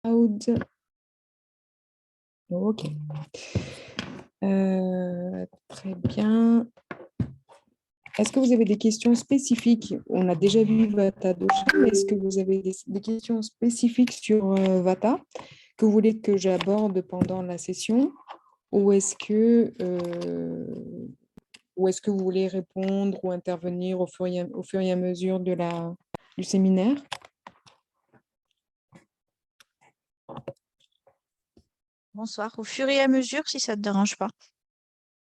Cloud. Ok. Très bien. Est-ce que vous avez des questions spécifiques? On a déjà vu Vata Dosha, mais est-ce que vous avez des questions spécifiques sur Vata que vous voulez que j'aborde pendant la session? Ou est-ce que vous voulez répondre ou intervenir au fur et à mesure du séminaire? Bonsoir. Au fur et à mesure, si ça ne te dérange pas.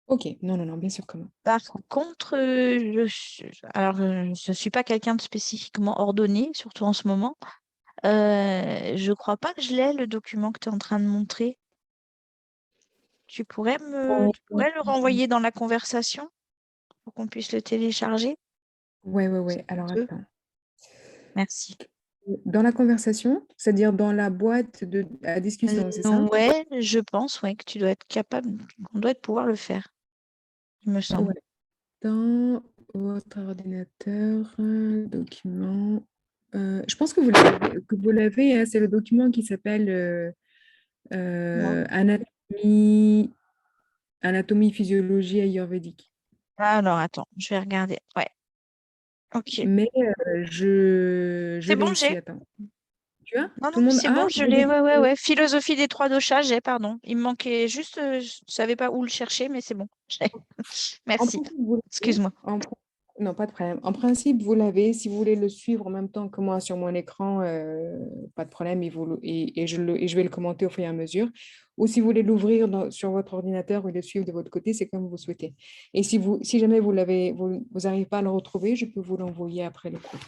Ok, non, bien sûr que non. Par contre, je suis pas quelqu'un de spécifiquement ordonné, surtout en ce moment. Je crois pas que je l'ai, le document que tu es en train de montrer. Tu pourrais le renvoyer dans la conversation pour qu'on puisse le télécharger? Ouais. Alors, Deux. attends. Merci. Dans la conversation, c'est-à-dire dans la boîte à discussion, c'est ça? Ouais, je pense, ouais, que tu dois être capable, on doit pouvoir le faire, il me semble. Ouais. Dans votre ordinateur, document. Je pense que vous l'avez, hein, c'est le document qui s'appelle Moi. Anatomie, physiologie ayurvédique. Alors, attends, je vais regarder. Ouais, ok. Mais je C'est l'ai bon, aussi, j'ai. attends. Tu as? Non, Tout non, le mais monde c'est a? bon, je l'ai. Ouais, ouais, ouais. Philosophie des trois doshas, j'ai, pardon. Il me manquait juste, je savais pas où le chercher, mais c'est bon. Je l'ai. En Merci. principe, vous l'avez. Excuse-moi. Non, pas de problème. En principe, vous l'avez. Si vous voulez le suivre en même temps que moi sur mon écran, pas de problème. Et je vais le commenter au fur et à mesure. Ou si vous voulez l'ouvrir sur votre ordinateur et le suivre de votre côté, c'est comme vous souhaitez. Et si jamais vous n'arrivez pas à le retrouver, je peux vous l'envoyer après le cours.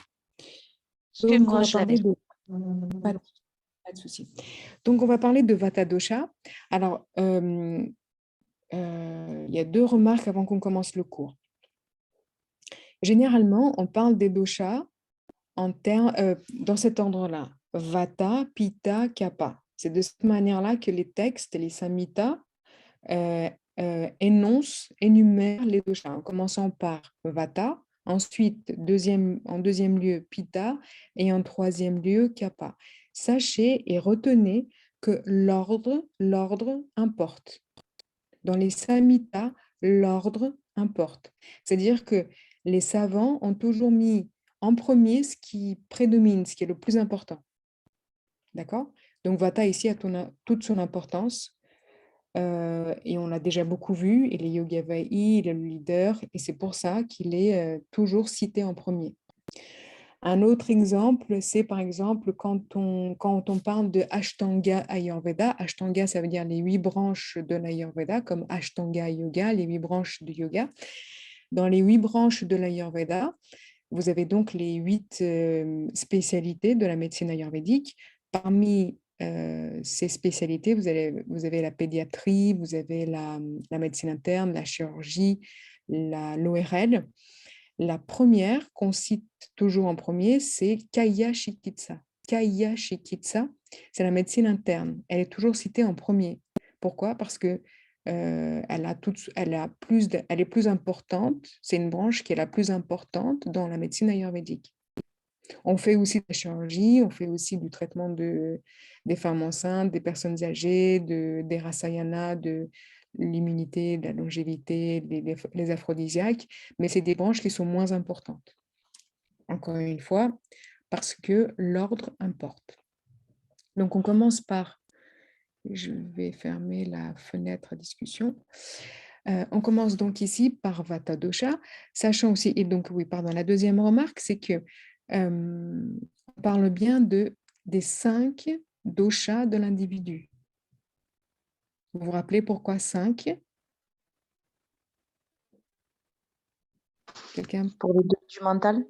Donc, on Excuse-moi, va je l'avais. parler de... Pas de, pas de souci. Donc, on va parler de Vata Dosha. Alors, il y a deux remarques avant qu'on commence le cours. Généralement, on parle des doshas dans cet ordre-là. Vata, Pitta, Kapha. C'est de cette manière-là que les textes, les samhitas, énumèrent les doshas, en commençant par Vata, ensuite, en deuxième lieu, Pitta, et en troisième lieu, Kapha. Sachez et retenez que l'ordre importe. Dans les samhitas, l'ordre importe. C'est-à-dire que les savants ont toujours mis en premier ce qui prédomine, ce qui est le plus important. D'accord? Donc Vata ici a toute son importance et on l'a déjà beaucoup vu. Il est Yogavai, il est le leader et c'est pour ça qu'il est toujours cité en premier. Un autre exemple, c'est par exemple quand on parle de Ashtanga Ayurveda. Ashtanga, ça veut dire les 8 branches de l'Ayurveda, comme Ashtanga Yoga, les 8 branches de yoga. Dans les 8 branches de l'Ayurveda, vous avez donc les 8 spécialités de la médecine ayurvédique. Parmi ces spécialités, vous avez la pédiatrie, vous avez la médecine interne, la chirurgie, l'ORL. La première qu'on cite toujours en premier, c'est Kaya Chikitsa. Kaya Chikitsa, c'est la médecine interne. Elle est toujours citée en premier. Pourquoi? Parce que elle est plus importante. C'est une branche qui est la plus importante dans la médecine ayurvédique. On fait aussi de la chirurgie, on fait aussi du traitement des femmes enceintes, des personnes âgées, des rasayanas, de l'immunité, de la longévité, les aphrodisiaques, mais c'est des branches qui sont moins importantes. Encore une fois, parce que l'ordre importe. Donc, on commence par, je vais fermer la fenêtre à discussion. On commence donc ici par Vata Dosha, sachant aussi, et donc oui, pardon, la deuxième remarque, c'est que on parle bien des 5 doshas de l'individu. Vous vous rappelez pourquoi 5? Quelqu'un? Pour les deux du mental.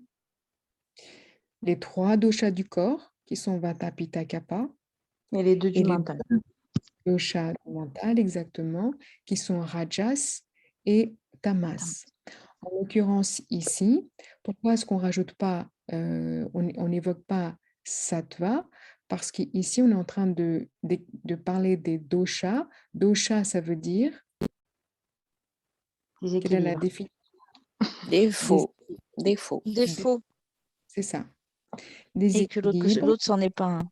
Les 3 doshas du corps, qui sont Vata, Pitta, Kapha, Et les deux du et les mental. doshas du mental, exactement, qui sont Rajas et Tamas. En l'occurrence ici, pourquoi est-ce qu'on rajoute pas, on n'évoque pas sattva? Parce qu'ici, on est en train de parler des doshas. Dosha, ça veut dire, quelle est la Déséquilibre. définition? Défaut. Défaut. Défaut. C'est ça. Et que Déséquilibre. l'autre, c'en est pas un.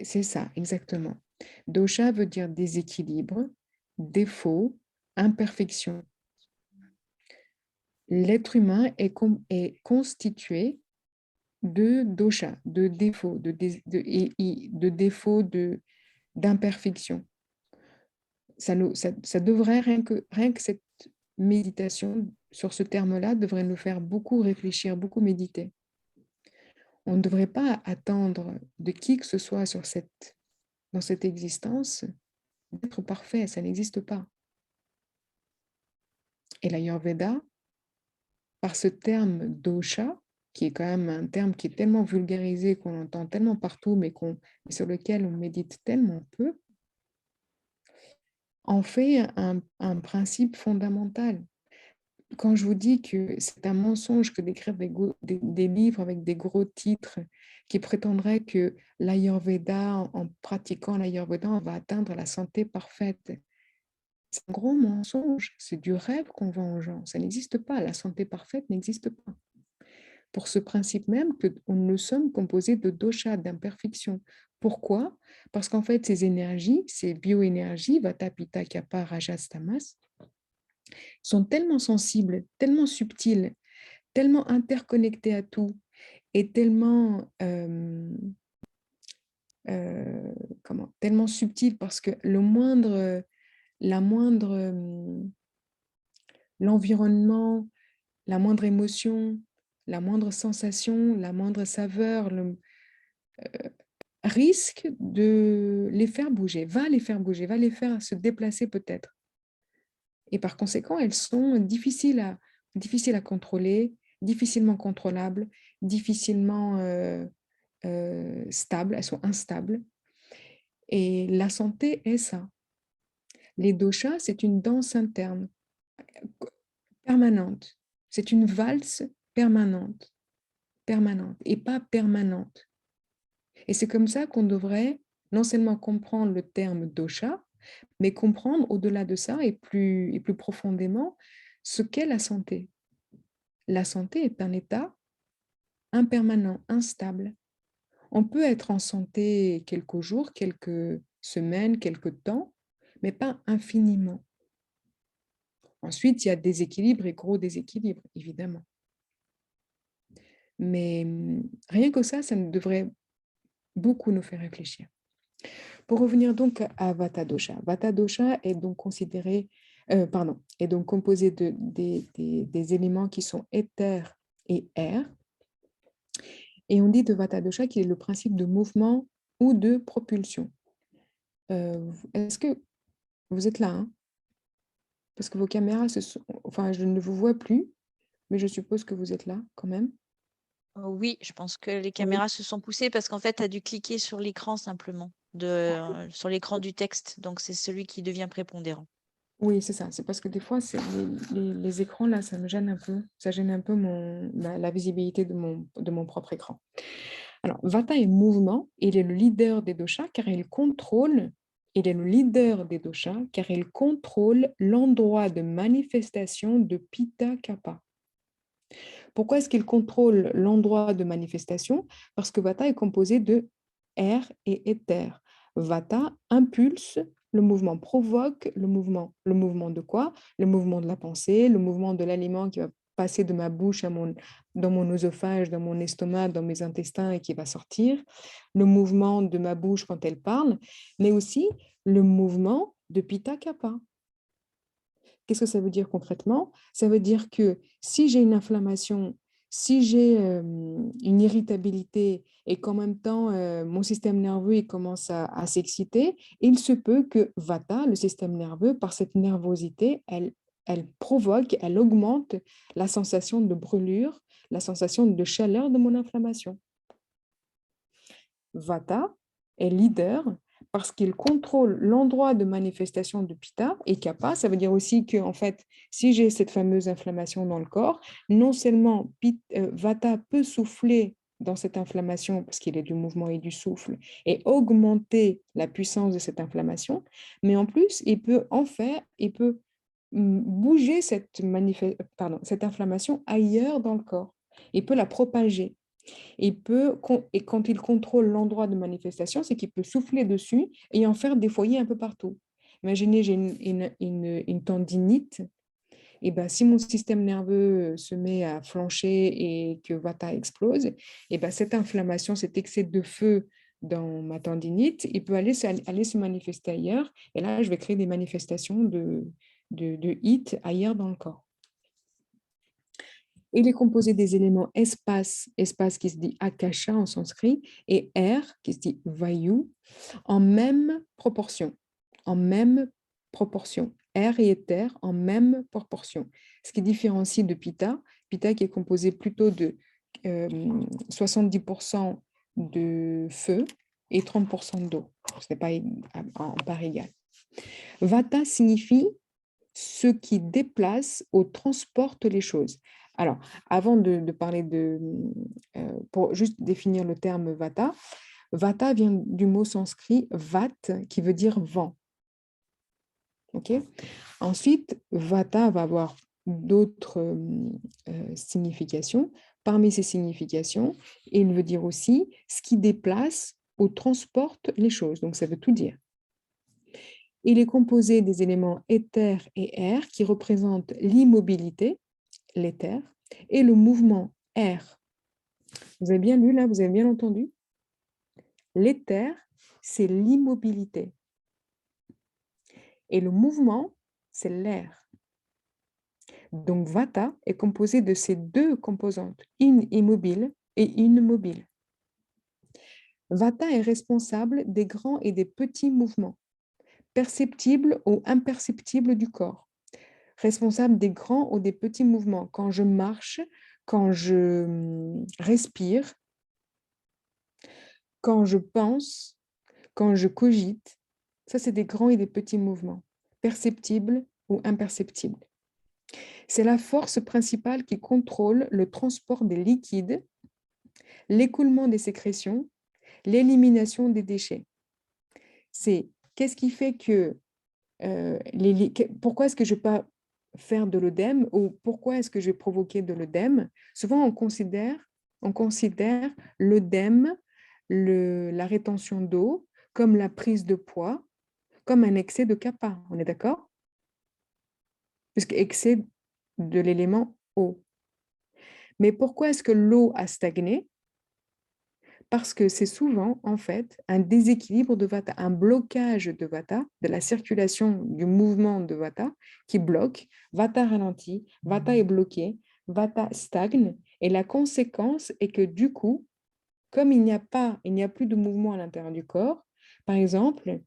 C'est ça, exactement. Dosha veut dire déséquilibre, défaut, imperfection. L'être humain est constitué de dosha, de défauts, de défauts, d'imperfection. Ça devrait, rien que cette méditation sur ce terme-là, devrait nous faire beaucoup réfléchir, beaucoup méditer. On ne devrait pas attendre de qui que ce soit dans cette existence d'être parfait, ça n'existe pas. Et l'Ayurveda, par ce terme dosha, qui est quand même un terme qui est tellement vulgarisé, qu'on entend tellement partout, mais sur lequel on médite tellement peu, en fait un principe fondamental. Quand je vous dis que c'est un mensonge que d'écrire des livres avec des gros titres qui prétendraient que l'Ayurveda, en pratiquant l'Ayurveda, on va atteindre la santé parfaite, c'est un gros mensonge, c'est du rêve qu'on vend aux gens. Ça n'existe pas, la santé parfaite n'existe pas. Pour ce principe même que nous sommes composés de doshas, d'imperfections. Pourquoi? Parce qu'en fait, ces énergies, ces bioénergies, Vata, Pitta, Kapha, Rajas, Tamas, sont tellement sensibles, tellement subtiles, tellement interconnectées à tout et tellement, tellement subtiles parce que l'environnement, la moindre émotion, la moindre sensation, la moindre saveur risque de les faire bouger, va les faire bouger, va les faire se déplacer peut-être. Et par conséquent, elles sont difficiles à contrôler, difficilement contrôlables, difficilement stables, elles sont instables. Et la santé est ça. Les doshas, c'est une danse interne permanente. C'est une valse permanente, permanente et pas permanente. Et c'est comme ça qu'on devrait non seulement comprendre le terme dosha, mais comprendre au-delà de ça et plus profondément ce qu'est la santé. La santé est un état impermanent, instable. On peut être en santé quelques jours, quelques semaines, quelques temps, mais pas infiniment. Ensuite, il y a déséquilibre et gros déséquilibre, évidemment. Mais rien que ça devrait beaucoup nous faire réfléchir. Pour revenir donc à Vata Dosha. Vata Dosha est donc est donc composé des éléments qui sont éther et air. Et on dit de Vata Dosha qu'il est le principe de mouvement ou de propulsion. Est-ce que vous êtes là, hein? Parce que vos caméras enfin, je ne vous vois plus, mais je suppose que vous êtes là quand même. Oui, je pense que les Oui. caméras se sont poussées parce qu'en fait, tu as dû cliquer sur l'écran simplement, sur l'écran du texte. Donc, c'est celui qui devient prépondérant. Oui, c'est ça. C'est parce que des fois, les écrans, là, ça me gêne un peu. Ça gêne un peu la visibilité de mon propre écran. Alors, Vata est mouvement. Il est le leader des doshas car il contrôle l'endroit de manifestation de Pitta Kapha. Pourquoi est-ce qu'il contrôle l'endroit de manifestation? Parce que Vata est composé de air et éther. Vata impulse le mouvement, provoque le mouvement. Le mouvement de quoi? Le mouvement de la pensée, le mouvement de l'aliment qui va passer de ma bouche dans mon œsophage, dans mon estomac, dans mes intestins et qui va sortir. Le mouvement de ma bouche quand elle parle, mais aussi le mouvement de Pitta Kapha. Qu'est-ce que ça veut dire concrètement? Ça veut dire que si j'ai une inflammation, si j'ai une irritabilité et qu'en même temps, mon système nerveux il commence à s'exciter, il se peut que Vata, le système nerveux, par cette nervosité, elle provoque, elle augmente la sensation de brûlure, la sensation de chaleur de mon inflammation. Vata est leader parce qu'il contrôle l'endroit de manifestation de Pitta et Kapha. Ça veut dire aussi que, en fait, si j'ai cette fameuse inflammation dans le corps, non seulement Vata peut souffler dans cette inflammation parce qu'il est du mouvement et du souffle et augmenter la puissance de cette inflammation, mais en plus, il peut bouger cette inflammation ailleurs dans le corps. Il peut la propager. Et quand il contrôle l'endroit de manifestation, c'est qu'il peut souffler dessus et en faire des foyers un peu partout. Imaginez, j'ai une tendinite. Et ben, si mon système nerveux se met à flancher et que Vata explose, et ben, cette inflammation, cet excès de feu dans ma tendinite, il peut aller se manifester ailleurs. Et là, je vais créer des manifestations de HIIT ailleurs dans le corps. Il est composé des éléments espace, espace qui se dit akasha en sanskrit, et air qui se dit vayu, en même proportion. En même proportion. Air et éther en même proportion. Ce qui différencie de Pitta, Pitta qui est composé plutôt de 70% de feu et 30% d'eau. Ce n'est pas en part égale. Vata signifie ce qui déplace ou transporte les choses. Alors, avant de parler pour juste définir le terme Vata, Vata vient du mot sanskrit Vat, qui veut dire vent. Ok. Ensuite, Vata va avoir d'autres significations. Parmi ces significations, il veut dire aussi ce qui déplace ou transporte les choses. Donc, ça veut tout dire. Il est composé des éléments éther et air qui représentent l'immobilité, l'éther, et le mouvement air. Vous avez bien lu là, vous avez bien entendu? L'éther, c'est l'immobilité. Et le mouvement, c'est l'air. Donc Vata est composé de ces deux composantes, une immobile et une mobile. Vata est responsable des grands et des petits mouvements, perceptibles ou imperceptibles du corps, responsable des grands ou des petits mouvements. Quand je marche, quand je respire, quand je pense, quand je cogite, ça c'est des grands et des petits mouvements, perceptibles ou imperceptibles. C'est la force principale qui contrôle le transport des liquides, l'écoulement des sécrétions, l'élimination des déchets. C'est qu'est-ce qui fait que pourquoi est-ce que je ne peux pas faire de l'œdème ou pourquoi est-ce que je vais provoquer de l'œdème? Souvent, on considère l'œdème, la rétention d'eau, comme la prise de poids, comme un excès de kapha. On est d'accord? Puisque excès de l'élément eau. Mais pourquoi est-ce que l'eau a stagné? Parce que c'est souvent, en fait, un déséquilibre de Vata, un blocage de Vata, de la circulation du mouvement de Vata qui bloque. Vata ralentit, Vata est bloqué, Vata stagne. Et la conséquence est que du coup, comme il n'y a plus de mouvement à l'intérieur du corps, par exemple,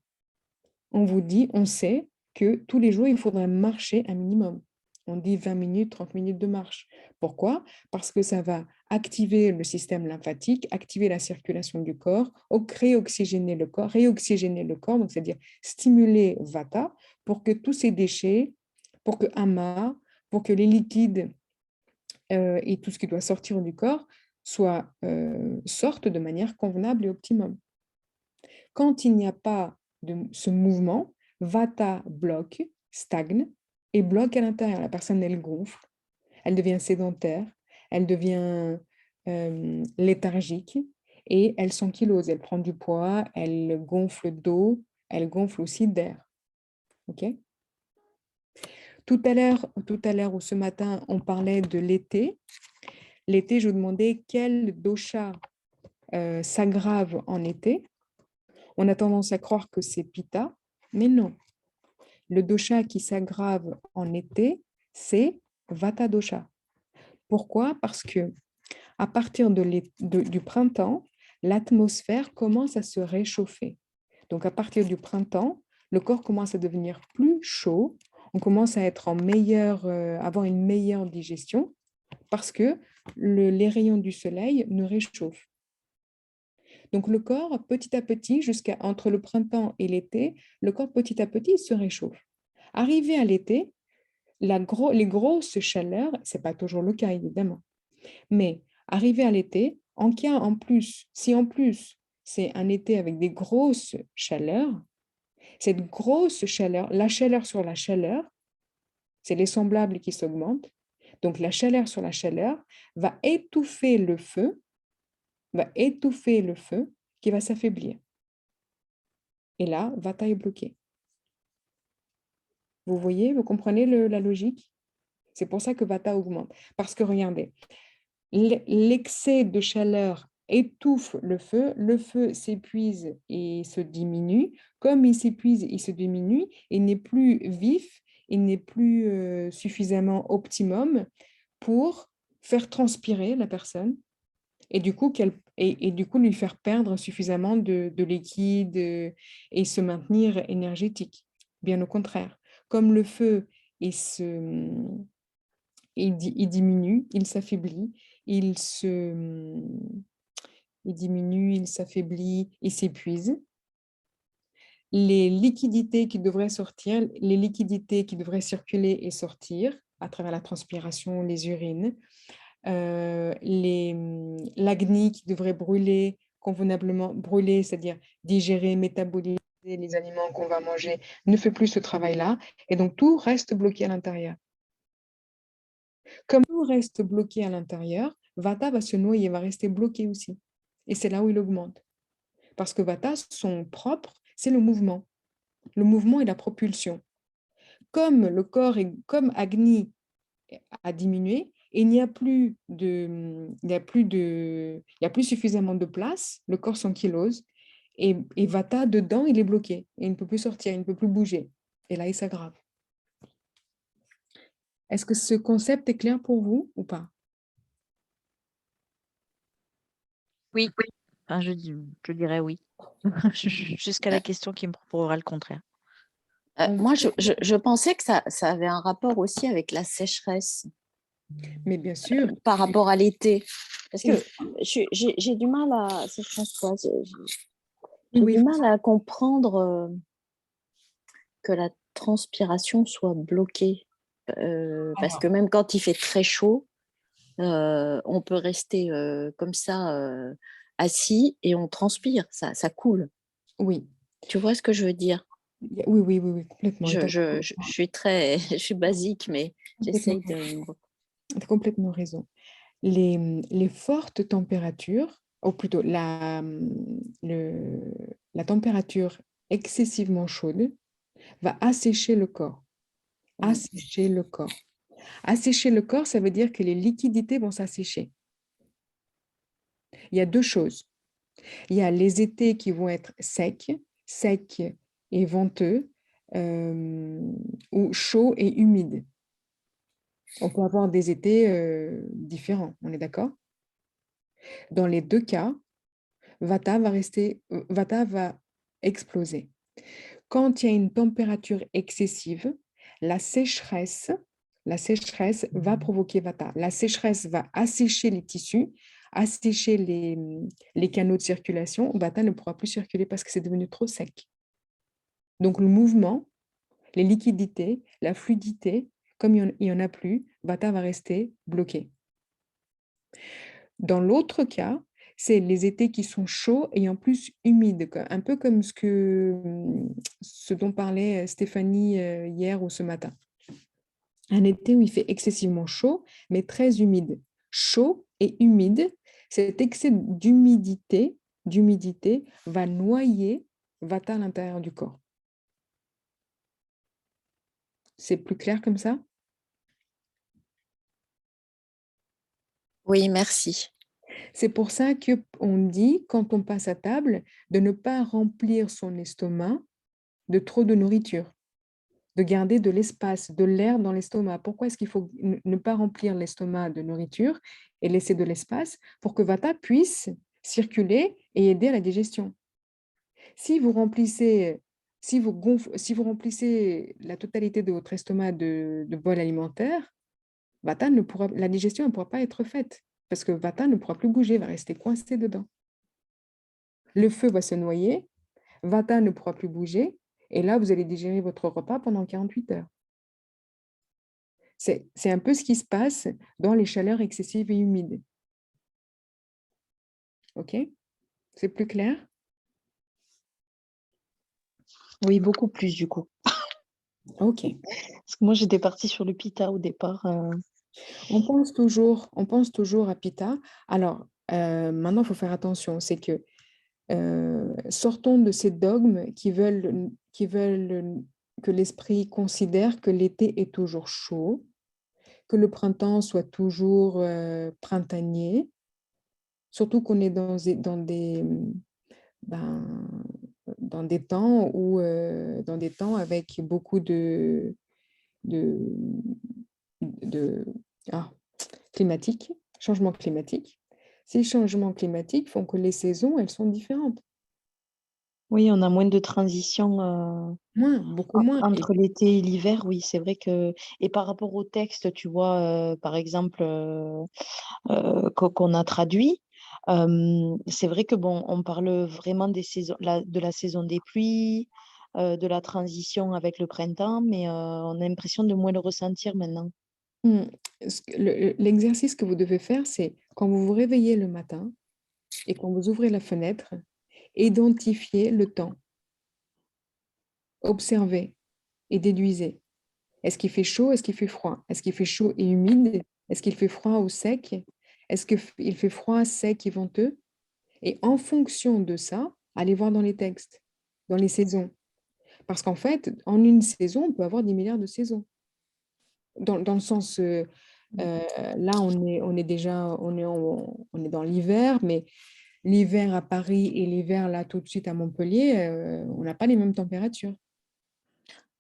on sait que tous les jours, il faudrait marcher un minimum. On dit 20 minutes, 30 minutes de marche. Pourquoi? Parce que ça va activer le système lymphatique, activer la circulation du corps, réoxygéner le corps, donc c'est-à-dire stimuler Vata pour que tous ces déchets, pour que Ama, pour que les liquides et tout ce qui doit sortir du corps sortent de manière convenable et optimum. Quand il n'y a pas de ce mouvement, Vata bloque, stagne et bloque à l'intérieur. La personne, elle gonfle, elle devient sédentaire, elle devient léthargique et elle s'ankylose. Elle prend du poids, elle gonfle d'eau, elle gonfle aussi d'air. OK? Tout à l'heure ou ce matin, on parlait de l'été. L'été, je vous demandais quel dosha s'aggrave en été. On a tendance à croire que c'est Pitta, mais non. Le dosha qui s'aggrave en été, c'est Vata dosha. Pourquoi? Parce que à partir du printemps, l'atmosphère commence à se réchauffer. Donc à partir du printemps, le corps commence à devenir plus chaud, on commence à être avoir une meilleure digestion parce que les rayons du soleil nous réchauffent. Donc le corps, petit à petit, entre le printemps et l'été, le corps petit à petit se réchauffe. Arrivé à l'été, les grosses chaleurs, ce n'est pas toujours le cas évidemment, mais arrivé à l'été, si en plus c'est un été avec des grosses chaleurs, cette grosse chaleur, la chaleur sur la chaleur, c'est les semblables qui s'augmentent. Donc la chaleur sur la chaleur va étouffer le feu va étouffer le feu qui va s'affaiblir. Et là, Vata est bloqué. Vous voyez, vous comprenez la logique? C'est pour ça que Vata augmente. Parce que regardez, l'excès de chaleur étouffe le feu s'épuise et se diminue. Comme il s'épuise, il se diminue, il n'est plus vif, il n'est plus suffisamment optimum pour faire transpirer la personne et du coup, du coup lui faire perdre suffisamment de liquide et se maintenir énergétique. Bien au contraire, comme le feu il diminue, il s'affaiblit, il diminue, il s'affaiblit, il s'épuise. Les liquidités qui devraient sortir, les liquidités qui devraient circuler et sortir à travers la transpiration, les urines, l'agni qui devrait brûler convenablement, brûler, c'est-à-dire digérer, métaboliser les aliments qu'on va manger, ne fait plus ce travail-là. Et donc, tout reste bloqué à l'intérieur. Comme tout reste bloqué à l'intérieur, Vata va se noyer, va rester bloqué aussi. Et c'est là où il augmente. Parce que Vata, son propre, c'est le mouvement. Le mouvement et la propulsion. Comme le corps, comme Agni a diminué, il n'y a plus suffisamment de place, le corps s'ankylose, et Vata, dedans, il est bloqué. Il ne peut plus sortir, il ne peut plus bouger. Et là, il s'aggrave. Est-ce que ce concept est clair pour vous ou pas? Oui. Enfin, je dirais oui. Jusqu'à la question qui me proposera le contraire. Moi, je pensais que ça avait un rapport aussi avec la sécheresse Mais bien sûr. par rapport à l'été. Parce que j'ai du mal à... Sécheresse quoi, j'ai Oui, du mal à comprendre que la transpiration soit bloquée. Parce que même quand il fait très chaud, on peut rester comme ça assis et on transpire, ça coule. oui. Tu vois ce que je veux dire? Oui, complètement. Je suis très, je suis basique, mais j'essaye de... Tu as complètement raison. Les fortes températures, ou plutôt la température excessivement chaude va assécher le corps. Assécher le corps. Assécher le corps, ça veut dire que les liquidités vont s'assécher. Il y a deux choses. Il y a les étés qui vont être secs et venteux, ou chauds et humides. On peut avoir des étés différents, on est d'accord? Dans les deux cas, Vata va exploser. Quand il y a une température excessive, la sécheresse va provoquer Vata. La sécheresse va assécher les tissus, assécher les canaux de circulation. Vata ne pourra plus circuler parce que c'est devenu trop sec. Donc le mouvement, les liquidités, la fluidité, comme il n'y en a plus, Vata va rester bloqué. Dans l'autre cas, c'est les étés qui sont chauds et en plus humides, un peu comme ce dont parlait Stéphanie hier ou ce matin. Un été où il fait excessivement chaud, mais très humide. Chaud et humide, cet excès d'humidité va noyer Vata à l'intérieur du corps. C'est plus clair comme ça? Oui, merci. C'est pour ça qu'on dit, quand on passe à table, de ne pas remplir son estomac de trop de nourriture, de garder de l'espace, de l'air dans l'estomac. Pourquoi est-ce qu'il faut ne pas remplir l'estomac de nourriture et laisser de l'espace pour que Vata puisse circuler et aider à la digestion? Si vous remplissez la totalité de votre estomac de bol alimentaire, la digestion ne pourra pas être faite parce que Vata ne pourra plus bouger, va rester coincé dedans. Le feu va se noyer, Vata ne pourra plus bouger, et là, vous allez digérer votre repas pendant 48 heures. C'est un peu ce qui se passe dans les chaleurs excessives et humides. OK? C'est plus clair? Oui, beaucoup plus du coup. OK. Parce que moi, j'étais partie sur le Pitta au départ. On pense toujours à Pitta. Alors, Maintenant, il faut faire attention, c'est que sortons de ces dogmes qui veulent que l'esprit considère que l'été est toujours chaud, que le printemps soit toujours printanier, surtout qu'on est ben, dans des temps dans des temps avec beaucoup de, de ah, climatique, changement climatique. Ces changements climatiques font que les saisons, elles sont différentes. Oui, on a moins de transition Beaucoup moins. entre l'été et l'hiver. Oui, c'est vrai que. Et par rapport au texte, tu vois, par exemple, qu'on a traduit, c'est vrai que bon, on parle vraiment des saisons, de la saison des pluies, de la transition avec le printemps, mais on a l'impression de moins le ressentir maintenant. L'exercice que vous devez faire, c'est quand vous vous réveillez le matin et quand vous ouvrez la fenêtre, identifiez le temps, observez et déduisez. Est-ce qu'il fait chaud? Est-ce qu'il fait froid? Est-ce qu'il fait chaud et humide? Est-ce qu'il fait froid ou sec? Est-ce qu'il fait froid, sec et venteux? Et en fonction de ça, allez voir dans les textes, dans les saisons. Parce qu'en fait, en une saison, on peut avoir 10 milliards de saisons. Dans le sens, là, on est déjà, on est dans l'hiver, mais l'hiver à Paris et l'hiver là tout de suite à Montpellier, on n'a pas les mêmes températures.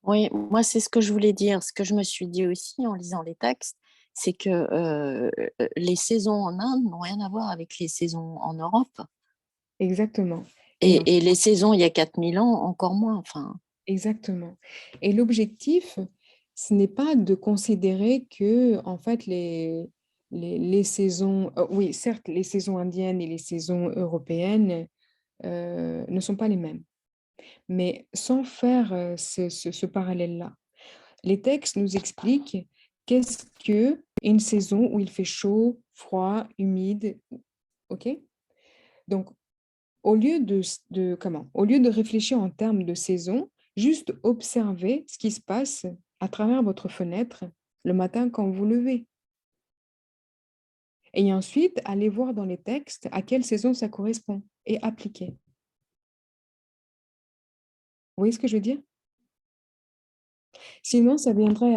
Oui, moi, c'est ce que je voulais dire. Ce que je me suis dit aussi en lisant les textes, c'est que les saisons en Inde n'ont rien à voir avec les saisons en Europe. Exactement. Et Et les saisons il y a 4000 ans, encore moins. Enfin, exactement. Et l'objectif, ce n'est pas de considérer que, en fait, les saisons, oui, certes, les saisons indiennes et les saisons européennes ne sont pas les mêmes, mais sans faire ce parallèle-là. Les textes nous expliquent qu'est-ce que une saison où il fait chaud, froid, humide, ok? Donc, au lieu de réfléchir en termes de saison, juste observez ce qui se passe à travers votre fenêtre le matin quand vous levez. Et ensuite, allez voir dans les textes à quelle saison ça correspond et appliquez. Vous voyez ce que je veux dire? Sinon, ça viendrait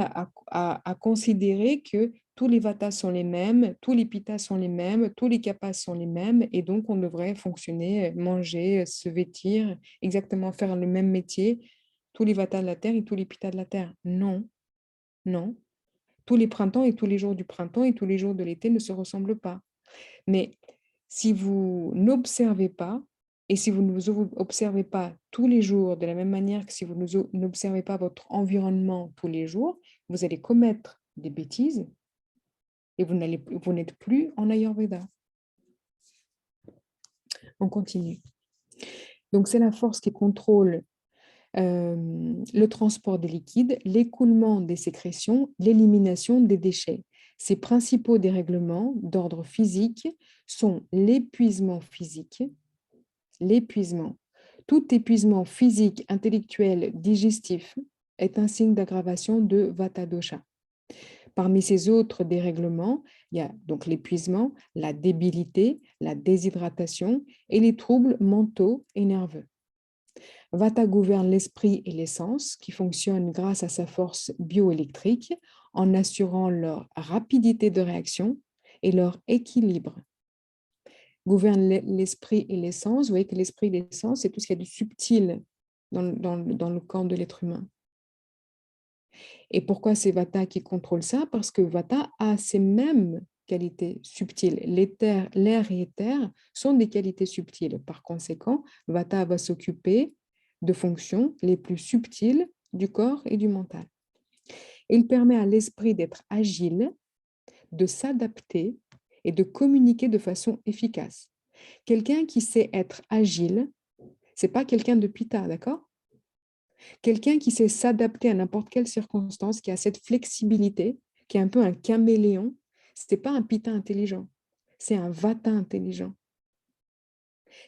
à considérer que tous les vatas sont les mêmes, tous les pittas sont les mêmes, tous les kapas sont les mêmes, et donc on devrait fonctionner, manger, se vêtir, exactement faire le même métier, tous les vatas de la terre et tous les pittas de la terre. Non, non. Tous les printemps et tous les jours du printemps et tous les jours de l'été ne se ressemblent pas. Mais si vous n'observez pas, et si vous ne vous observez pas tous les jours de la même manière que si vous n'observez pas votre environnement tous les jours, vous allez commettre des bêtises et vous n'êtes plus en Ayurveda. On continue. Donc, c'est la force qui contrôle le transport des liquides, l'écoulement des sécrétions, l'élimination des déchets. Ces principaux dérèglements d'ordre physique sont l'épuisement. Tout épuisement physique, intellectuel, digestif est un signe d'aggravation de Vata dosha. Parmi ces autres dérèglements, il y a donc l'épuisement, la débilité, la déshydratation et les troubles mentaux et nerveux. Vata gouverne l'esprit et les sens qui fonctionnent grâce à sa force bioélectrique en assurant leur rapidité de réaction et leur équilibre. Gouverne l'esprit et les sens. Vous voyez que l'esprit et les sens, c'est tout ce qu'il y a de subtil dans le corps de l'être humain. Et pourquoi c'est Vata qui contrôle ça? Parce que Vata a ces mêmes qualités subtiles. L'air et l'éther sont des qualités subtiles. Par conséquent, Vata va s'occuper de fonctions les plus subtiles du corps et du mental. Il permet à l'esprit d'être agile, de s'adapter et de communiquer de façon efficace. Quelqu'un qui sait être agile, c'est pas quelqu'un de pita, d'accord? Quelqu'un qui sait s'adapter à n'importe quelle circonstance, qui a cette flexibilité, qui est un peu un caméléon, ce n'est pas un pita intelligent, c'est un vata intelligent.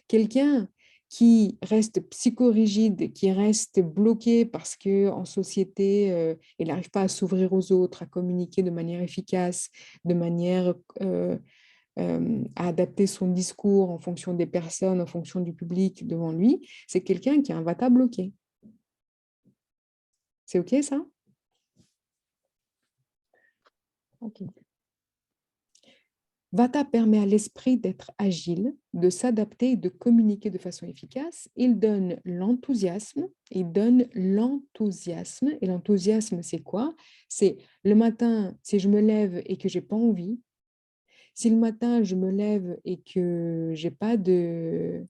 Quelqu'un qui reste psychorigide, qui reste bloqué parce qu'en société, il n'arrive pas à s'ouvrir aux autres, à communiquer de manière efficace, de manière à adapter son discours en fonction des personnes, en fonction du public devant lui, c'est quelqu'un qui a un vata bloqué. C'est OK ça? Ok. Vata permet à l'esprit d'être agile, de s'adapter et de communiquer de façon efficace. Il donne l'enthousiasme. Et l'enthousiasme, c'est quoi? C'est le matin, si je me lève et que j'ai pas envie, si le matin, je me lève et que j'ai pas de...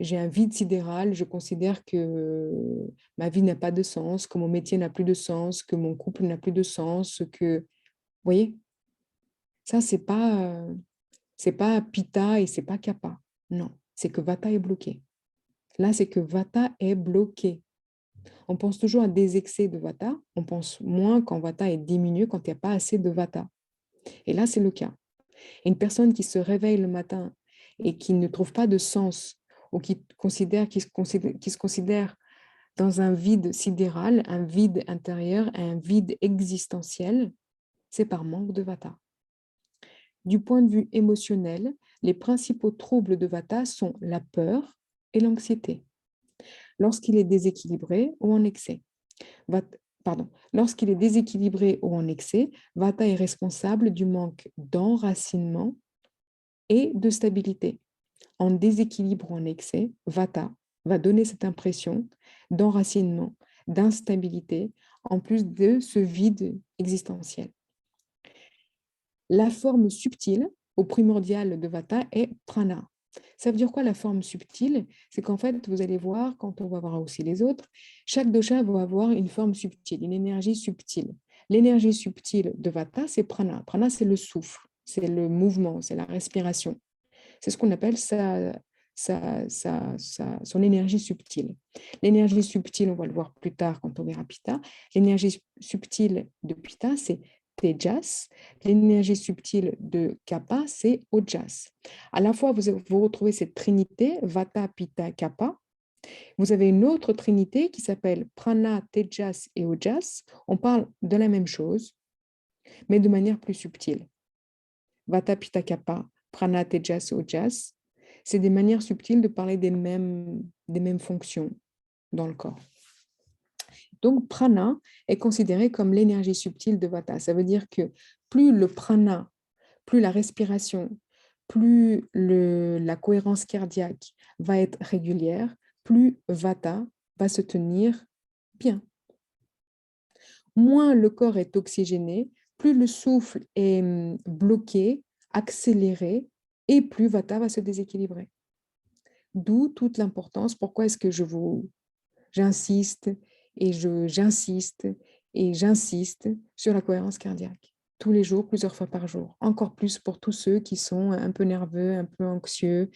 J'ai un vide sidéral, je considère que ma vie n'a pas de sens, que mon métier n'a plus de sens, que mon couple n'a plus de sens, que... Vous voyez? Ça, c'est pas Pitta et c'est pas Kapha. Non, c'est que Vata est bloqué. Là, c'est que Vata est bloqué. On pense toujours à des excès de Vata, on pense moins quand Vata est diminué, quand il n'y a pas assez de Vata. Et là, c'est le cas. Une personne qui se réveille le matin et qui ne trouve pas de sens ou qui se considère dans un vide sidéral, un vide intérieur, un vide existentiel, c'est par manque de Vata. Du point de vue émotionnel, les principaux troubles de Vata sont la peur et l'anxiété. Lorsqu'il est déséquilibré ou en excès. Lorsqu'il est déséquilibré ou en excès, Vata est responsable du manque d'enracinement et de stabilité. En déséquilibre ou en excès, Vata va donner cette impression d'enracinement, d'instabilité, en plus de ce vide existentiel. La forme subtile ou primordiale de Vata est Prana. Ça veut dire quoi la forme subtile? C'est qu'en fait, vous allez voir, quand on va voir aussi les autres, chaque dosha va avoir une forme subtile, une énergie subtile. L'énergie subtile de Vata, c'est Prana. Prana, c'est le souffle, c'est le mouvement, c'est la respiration. C'est ce qu'on appelle son énergie subtile. L'énergie subtile, on va le voir plus tard quand on verra Pitta. L'énergie subtile de Pitta, c'est Tejas. L'énergie subtile de Kapha, c'est Ojas. À la fois, vous retrouvez cette trinité, Vata, Pitta, Kapha. Vous avez une autre trinité qui s'appelle Prana, Tejas et Ojas. On parle de la même chose, mais de manière plus subtile. Vata, Pitta, Kapha, Prana, Tejas, Ojas, c'est des manières subtiles de parler des mêmes fonctions dans le corps. Donc, prana est considéré comme l'énergie subtile de Vata. Ça veut dire que plus le prana, plus la respiration, plus la cohérence cardiaque va être régulière, plus Vata va se tenir bien. Moins le corps est oxygéné, plus le souffle est bloqué, accéléré, et plus Vata va se déséquilibrer. D'où toute l'importance. Pourquoi est-ce que j'insiste et j'insiste sur la cohérence cardiaque tous les jours, plusieurs fois par jour. Encore plus pour tous ceux qui sont un peu nerveux, un peu anxieux,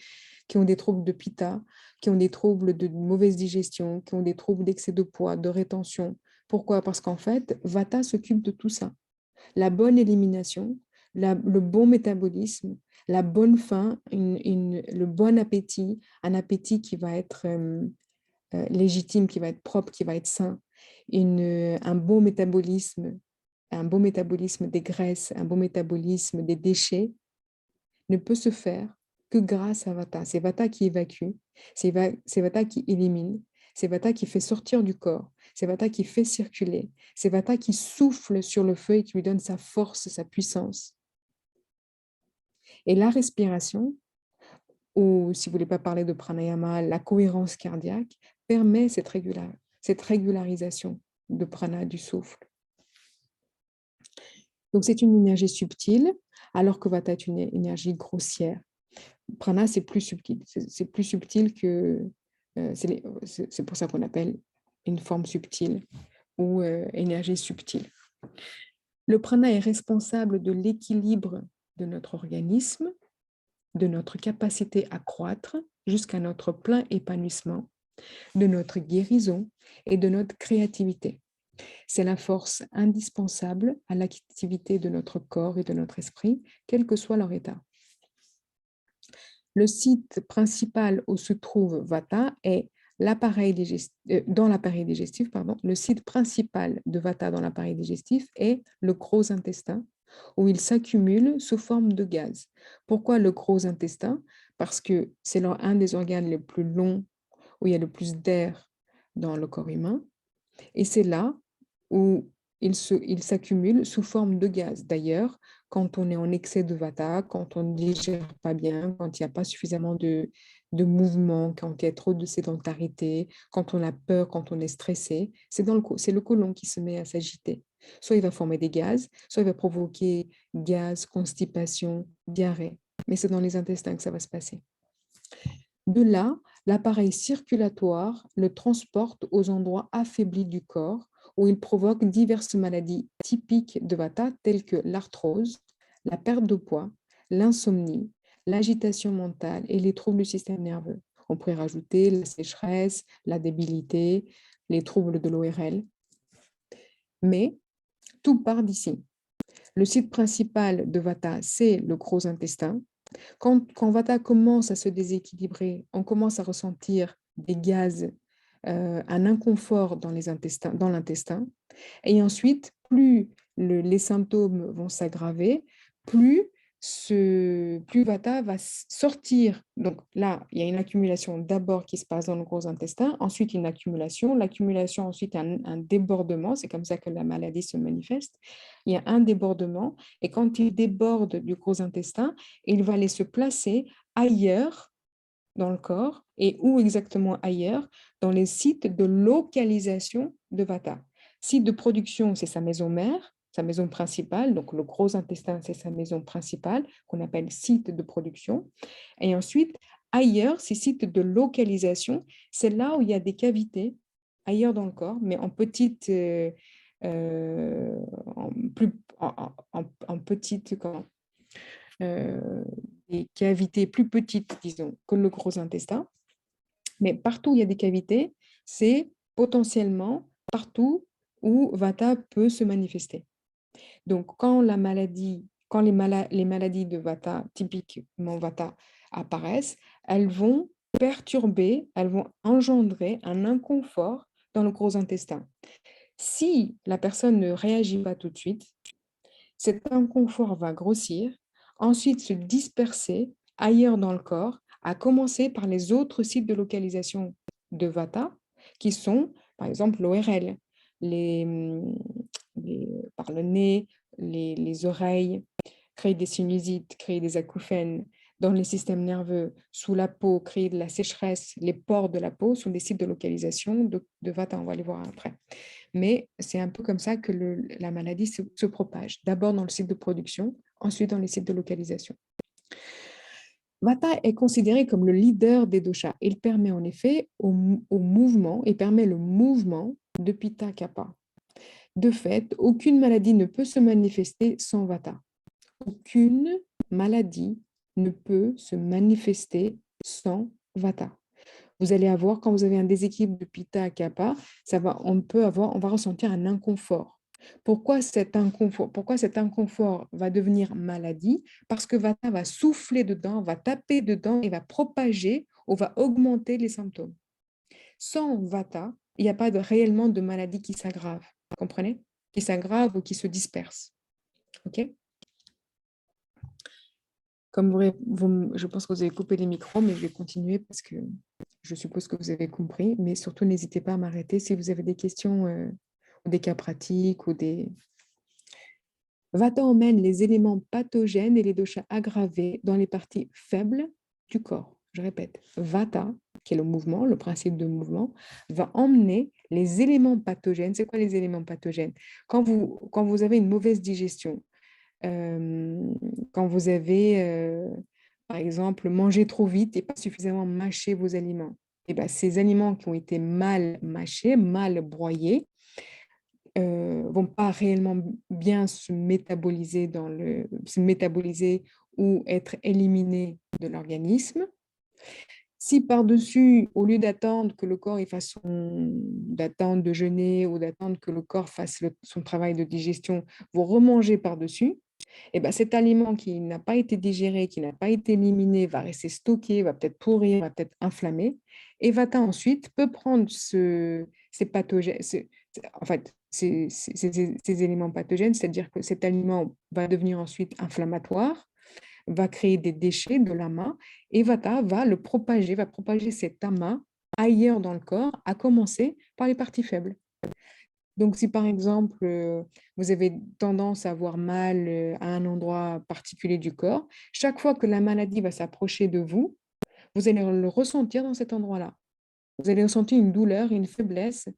qui ont des troubles de pitta, qui ont des troubles de mauvaise digestion, qui ont des troubles d'excès de poids, de rétention. Pourquoi? Parce qu'en fait, Vata s'occupe de tout ça. La bonne élimination, le bon métabolisme, la bonne faim, le bon appétit, un appétit qui va être légitime, qui va être propre, qui va être sain, un bon métabolisme des graisses, un bon métabolisme des déchets, ne peut se faire que grâce à Vata. C'est Vata qui évacue, c'est Vata qui élimine, c'est Vata qui fait sortir du corps, c'est Vata qui fait circuler, c'est Vata qui souffle sur le feu et qui lui donne sa force, sa puissance. Et la respiration, ou si vous ne voulez pas parler de pranayama, la cohérence cardiaque, permet cette régularisation de prana, du souffle. Donc, c'est une énergie subtile, alors que Vata est une énergie grossière. Prana, c'est plus subtil. C'est plus subtil que... c'est pour ça qu'on appelle une forme subtile ou énergie subtile. Le prana est responsable de l'équilibre de notre organisme, de notre capacité à croître jusqu'à notre plein épanouissement, de notre guérison et de notre créativité. C'est la force indispensable à l'activité de notre corps et de notre esprit, quel que soit leur état. Le site principal où se trouve Vata est dans l'appareil digestif. Le site principal de Vata dans l'appareil digestif est le gros intestin, où ils s'accumulent sous forme de gaz. Pourquoi le gros intestin? Parce que c'est un des organes les plus longs, où il y a le plus d'air dans le corps humain. Et c'est là où il s'accumule sous forme de gaz. D'ailleurs, quand on est en excès de vata, quand on ne digère pas bien, quand il n'y a pas suffisamment de mouvement, quand il y a trop de sédentarité, quand on a peur, quand on est stressé, c'est le côlon qui se met à s'agiter. Soit il va former des gaz, soit il va provoquer gaz, constipation, diarrhée. Mais c'est dans les intestins que ça va se passer. De là, l'appareil circulatoire le transporte aux endroits affaiblis du corps où il provoque diverses maladies typiques de Vata telles que l'arthrose, la perte de poids, l'insomnie, l'agitation mentale et les troubles du système nerveux. On pourrait rajouter la sécheresse, la débilité, les troubles de l'ORL. Mais tout part d'ici. Le site principal de Vata, c'est le gros intestin. Quand Vata commence à se déséquilibrer, on commence à ressentir des gaz, un inconfort dans l'intestin. Et ensuite, plus les symptômes vont s'aggraver, plus Vata va sortir. Donc là, il y a une accumulation d'abord qui se passe dans le gros intestin, ensuite une accumulation, l'accumulation ensuite un débordement, c'est comme ça que la maladie se manifeste. Il y a un débordement et quand il déborde du gros intestin, il va aller se placer ailleurs dans le corps et où exactement ailleurs, dans les sites de localisation de Vata. Site de production, c'est sa maison mère, sa maison principale, donc le gros intestin, c'est sa maison principale, qu'on appelle site de production. Et ensuite, ailleurs, ces sites de localisation, c'est là où il y a des cavités, ailleurs dans le corps, mais en petites, en petites, des cavités plus petites, disons, que le gros intestin. Mais partout où il y a des cavités, c'est potentiellement partout où Vata peut se manifester. Donc, quand les maladies de Vata, typiquement Vata, apparaissent, elles vont perturber, elles vont engendrer un inconfort dans le gros intestin. Si la personne ne réagit pas tout de suite, cet inconfort va grossir, ensuite se disperser ailleurs dans le corps, à commencer par les autres sites de localisation de Vata, qui sont, par exemple, l'ORL, par le nez, les oreilles, créer des sinusites, créer des acouphènes, dans les systèmes nerveux, sous la peau, créer de la sécheresse, les pores de la peau sont des sites de localisation de Vata, on va les voir après. Mais c'est un peu comme ça que la maladie se propage. D'abord dans le site de production, ensuite dans les sites de localisation. Vata est considéré comme le leader des doshas. Il permet en effet il permet le mouvement de Pitta Kapha. De fait, aucune maladie ne peut se manifester sans Vata. Aucune maladie ne peut se manifester sans Vata. Vous allez avoir, quand vous avez un déséquilibre de Pitta Kapha, on va ressentir un inconfort. Pourquoi cet inconfort va devenir maladie? Parce que Vata va souffler dedans, va taper dedans et va propager ou va augmenter les symptômes. Sans Vata, il n'y a pas réellement de maladie qui s'aggrave. Vous comprenez? Qui s'aggrave ou qui se disperse. OK? Je pense que vous avez coupé les micros, mais je vais continuer parce que je suppose que vous avez compris. Mais surtout, n'hésitez pas à m'arrêter si vous avez des questions ou des cas pratiques ou des... Vata emmène les éléments pathogènes et les doshas aggravés dans les parties faibles du corps. Je répète, Vata, qui est le mouvement, le principe de mouvement, va emmener les éléments pathogènes. C'est quoi les éléments pathogènes? Quand vous avez une mauvaise digestion, quand vous avez, par exemple, mangé trop vite et pas suffisamment mâché vos aliments, et ben, ces aliments qui ont été mal mâchés, mal broyés, vont pas réellement bien se métaboliser ou être éliminés de l'organisme. Si par-dessus, au lieu d'attendre que le corps d'attendre de jeûner ou d'attendre que le corps fasse son travail de digestion, vous remangez par-dessus, et ben cet aliment qui n'a pas été digéré, qui n'a pas été éliminé, va rester stocké, va peut-être pourrir, va peut-être inflammer. Et Vata ensuite peut prendre c'est pathogène. En fait, ces éléments pathogènes, c'est-à-dire que cet aliment va devenir ensuite inflammatoire, va créer des déchets de l'amas et Vata va propager cet amas ailleurs dans le corps, à commencer par les parties faibles. Donc, si par exemple, vous avez tendance à avoir mal à un endroit particulier du corps, chaque fois que la maladie va s'approcher de vous, vous allez le ressentir dans cet endroit-là. Vous allez ressentir une douleur, une faiblesse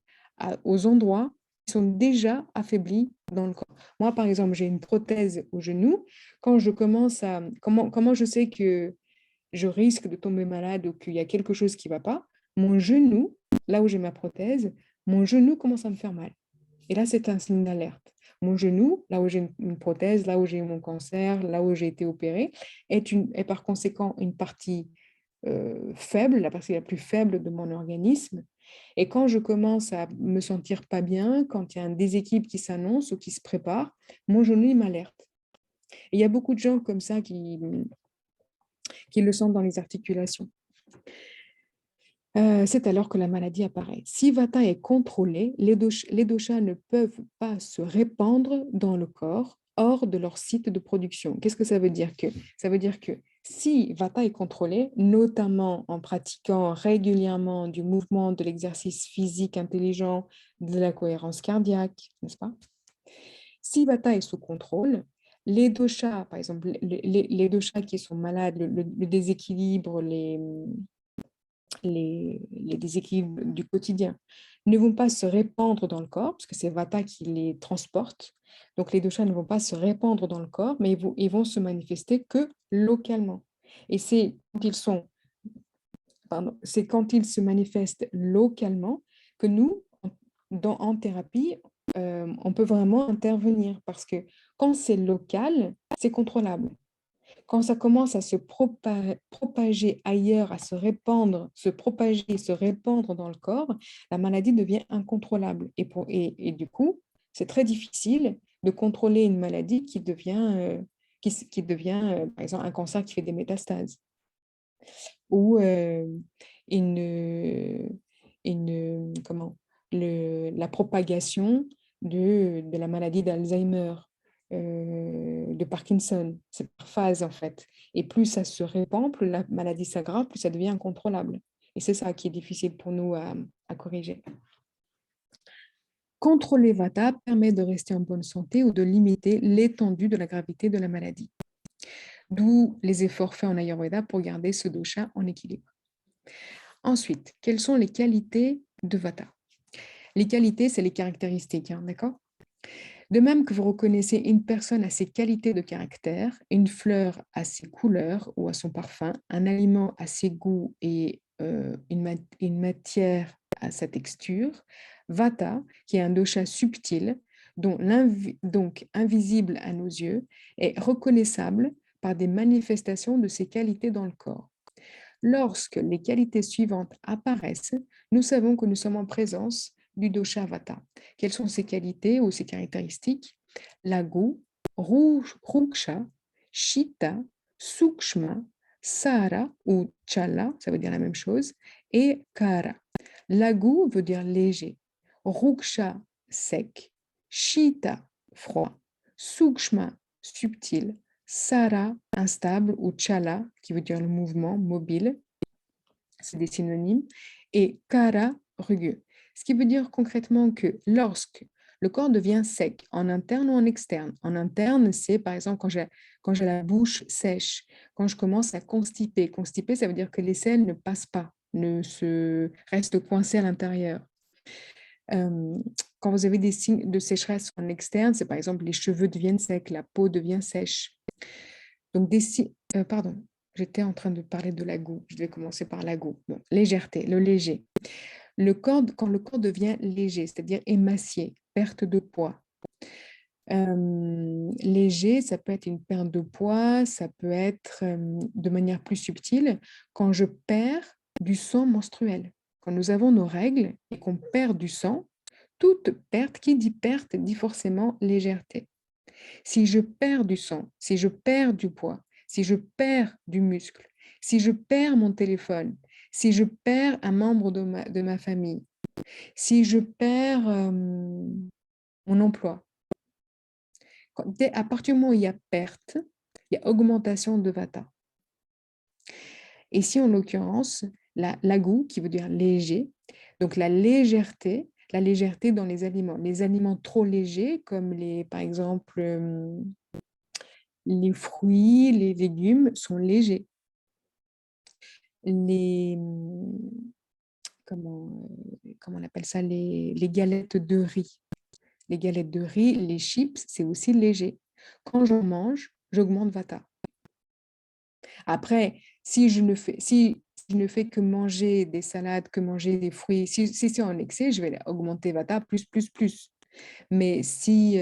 aux endroits qui sont déjà affaiblis dans le corps. Moi, par exemple, j'ai une prothèse au genou. Quand je commence à... Comment je sais que je risque de tomber malade ou qu'il y a quelque chose qui ne va pas? Mon genou, là où j'ai ma prothèse, mon genou commence à me faire mal. Et là, c'est un signe d'alerte. Mon genou, là où j'ai une prothèse, là où j'ai mon cancer, là où j'ai été opéré, est par conséquent une partie faible, la partie la plus faible de mon organisme. Et quand je commence à me sentir pas bien, quand il y a un déséquilibre qui s'annonce ou qui se prépare, mon genou il m'alerte. Et il y a beaucoup de gens comme ça qui le sentent dans les articulations. C'est alors que la maladie apparaît. Si Vata est contrôlé, les doshas ne peuvent pas se répandre dans le corps hors de leur site de production. Qu'est-ce que ça veut dire que? Ça veut dire que si Vata est contrôlé, notamment en pratiquant régulièrement du mouvement, de l'exercice physique intelligent, de la cohérence cardiaque, n'est-ce pas? Si Vata est sous contrôle, les doshas, par exemple, les doshas qui sont malades, le déséquilibre, les déséquilibres du quotidien ne vont pas se répandre dans le corps, parce que c'est Vata qui les transporte. Donc, les doshas ne vont pas se répandre dans le corps, mais ils vont se manifester que localement. Et c'est quand ils se manifestent localement que nous, en thérapie, on peut vraiment intervenir, parce que quand c'est local, c'est contrôlable. Quand ça commence à se propager ailleurs, à se répandre, se propager, se répandre dans le corps, la maladie devient incontrôlable. Et du coup, c'est très difficile de contrôler une maladie qui devient, par exemple, un cancer qui fait des métastases ou la propagation de la maladie d'Alzheimer, de Parkinson. C'est par phase en fait. Et plus ça se répand, plus la maladie s'aggrave, plus ça devient incontrôlable. Et c'est ça qui est difficile pour nous à corriger. Contrôler Vata permet de rester en bonne santé ou de limiter l'étendue de la gravité de la maladie. D'où les efforts faits en Ayurveda pour garder ce dosha en équilibre. Ensuite, quelles sont les qualités de Vata? Les qualités, c'est les caractéristiques, hein, d'accord? De même que vous reconnaissez une personne à ses qualités de caractère, une fleur à ses couleurs ou à son parfum, un aliment à ses goûts et une matière à sa texture, Vata, qui est un dosha subtil, donc invisible à nos yeux, est reconnaissable par des manifestations de ses qualités dans le corps. Lorsque les qualités suivantes apparaissent, nous savons que nous sommes en présence du dosha Vata. Quelles sont ses qualités ou ses caractéristiques? Lagu, Ruksha, Shita, Sukshma, Sara ou Chala, ça veut dire la même chose, et Kara. Lagu veut dire léger, Ruksha, sec, Shita, froid, Sukshma, subtil, Sara, instable, ou Chala, qui veut dire le mouvement, mobile, c'est des synonymes, et Kara, rugueux. Ce qui veut dire concrètement que lorsque le corps devient sec, en interne ou en externe, en interne, c'est par exemple quand j'ai la bouche sèche, quand je commence à constiper. Constiper, ça veut dire que les selles ne passent pas, restent coincées à l'intérieur. Quand vous avez des signes de sécheresse en externe, c'est par exemple les cheveux deviennent secs, la peau devient sèche. Donc, pardon, j'étais en train de parler de la goût. Je vais commencer par la goût. Bon, légèreté, le léger. Quand le corps devient léger, c'est-à-dire émacié, perte de poids. Léger, ça peut être une perte de poids, ça peut être de manière plus subtile quand je perds du sang menstruel. Quand nous avons nos règles et qu'on perd du sang, toute perte, qui dit perte, dit forcément légèreté. Si je perds du sang, si je perds du poids, si je perds du muscle, si je perds mon téléphone, si je perds un membre de ma famille, Si je perds mon emploi, à partir du moment où il y a perte, il y a augmentation de vata. Ici, en l'occurrence, lagu, qui veut dire léger, donc la légèreté dans les aliments trop légers, comme par exemple, les fruits, les légumes sont légers. Les, comment on appelle ça, les galettes de riz. Les galettes de riz, les chips, c'est aussi léger. Quand j'en mange, j'augmente vata. Après, si je ne fais que manger des salades, que manger des fruits, si c'est en excès, je vais augmenter vata plus, plus, plus. Mais si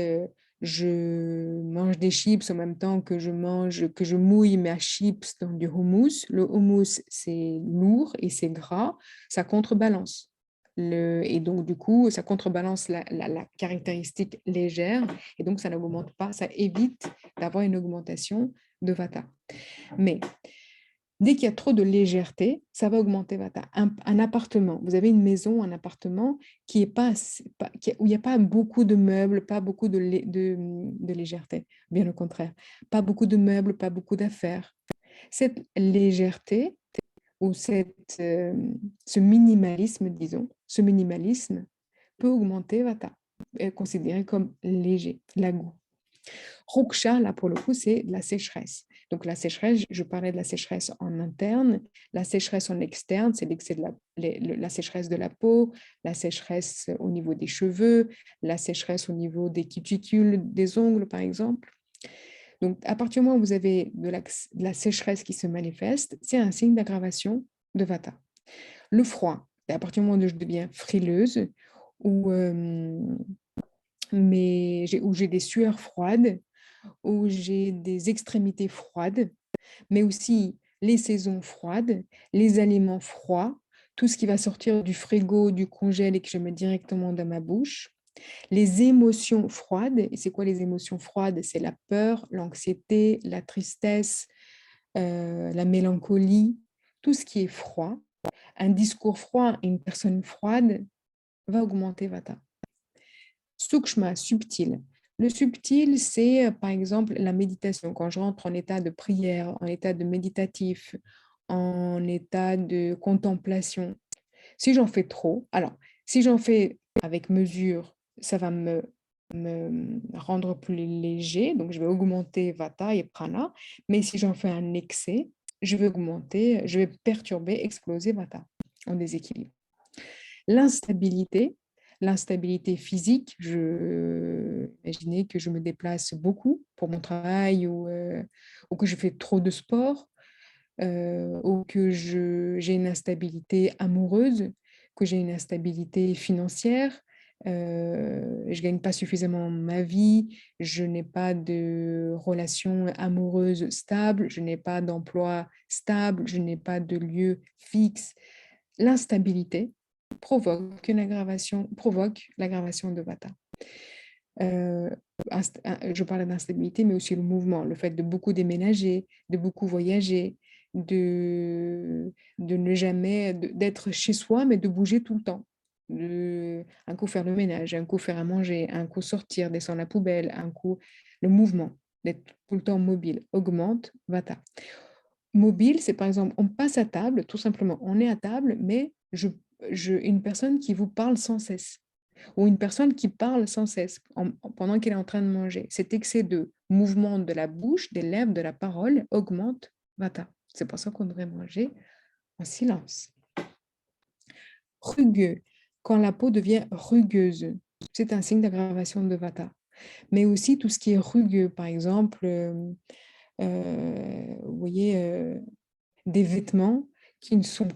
je mange des chips en même temps que je mouille mes chips dans du hummus, le hummus, c'est lourd et c'est gras, ça contrebalance. Et donc, du coup, ça contrebalance la caractéristique légère et donc ça n'augmente pas, ça évite d'avoir une augmentation de vata. Mais dès qu'il y a trop de légèreté, ça va augmenter vata. Un appartement, vous avez une maison, un appartement qui est où il n'y a pas beaucoup de meubles, pas beaucoup de légèreté, bien au contraire. Pas beaucoup de meubles, pas beaucoup d'affaires. Cette légèreté ou ce minimalisme, disons, ce minimalisme peut augmenter vata, considéré comme léger, lagu. Ruksha, là, pour le coup, c'est la sécheresse. Donc, la sécheresse, je parlais de la sécheresse en interne. La sécheresse en externe, c'est l'excès de la sécheresse de la peau, la sécheresse au niveau des cheveux, la sécheresse au niveau des cuticules, des ongles, par exemple. Donc, à partir du moment où vous avez de la sécheresse qui se manifeste, c'est un signe d'aggravation de vata. Le froid, à partir du moment où je deviens frileuse, où j'ai des sueurs froides, où j'ai des extrémités froides, mais aussi les saisons froides, les aliments froids, tout ce qui va sortir du frigo, du congèle et que je mets directement dans ma bouche. Les émotions froides, et c'est quoi les émotions froides? C'est la peur, l'anxiété, la tristesse, la mélancolie, tout ce qui est froid. Un discours froid et une personne froide va augmenter vata. Sukshma, subtil. Le subtil, c'est par exemple la méditation. Quand je rentre en état de prière, en état de méditatif, en état de contemplation, si j'en fais trop, alors si j'en fais avec mesure, ça va me rendre plus léger, donc je vais augmenter vata et prana, mais si j'en fais un excès, je vais perturber, exploser vata en déséquilibre. L'instabilité, physique, imaginez que je me déplace beaucoup pour mon travail ou que je fais trop de sport ou que j'ai une instabilité amoureuse, que j'ai une instabilité financière, je ne gagne pas suffisamment ma vie, je n'ai pas de relation amoureuse stable, je n'ai pas d'emploi stable, je n'ai pas de lieu fixe. L'instabilité provoque l'aggravation de vata. Je parle d'instabilité, mais aussi le mouvement, le fait de beaucoup déménager, de beaucoup voyager, d'être chez soi, mais de bouger tout le temps. Un coup faire le ménage, un coup faire à manger, un coup sortir, descendre la poubelle, un coup le mouvement, d'être tout le temps mobile, augmente vata. Mobile, c'est par exemple, on passe à table, tout simplement, on est à table, mais une personne qui vous parle sans cesse, ou une personne qui parle sans cesse pendant qu'elle est en train de manger. Cet excès de mouvement de la bouche, des lèvres, de la parole augmente vata. C'est pour ça qu'on devrait manger en silence. Rugueux, quand la peau devient rugueuse, c'est un signe d'aggravation de vata. Mais aussi tout ce qui est rugueux, par exemple, vous voyez, des vêtements qui sont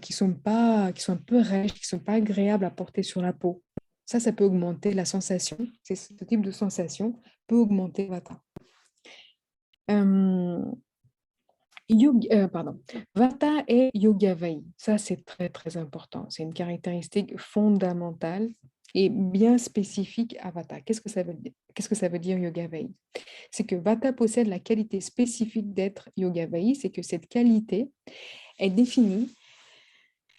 un peu rêches, qui ne sont pas agréables à porter sur la peau. Ça peut augmenter la sensation. Ce type de sensation peut augmenter vata. Vata et Yogavai. Ça, c'est très, très important. C'est une caractéristique fondamentale et bien spécifique à Vata. Qu'est-ce que ça veut dire? Qu'est-ce que ça veut dire Yogavai? C'est que Vata possède la qualité spécifique d'être Yogavai, c'est que cette qualité est définie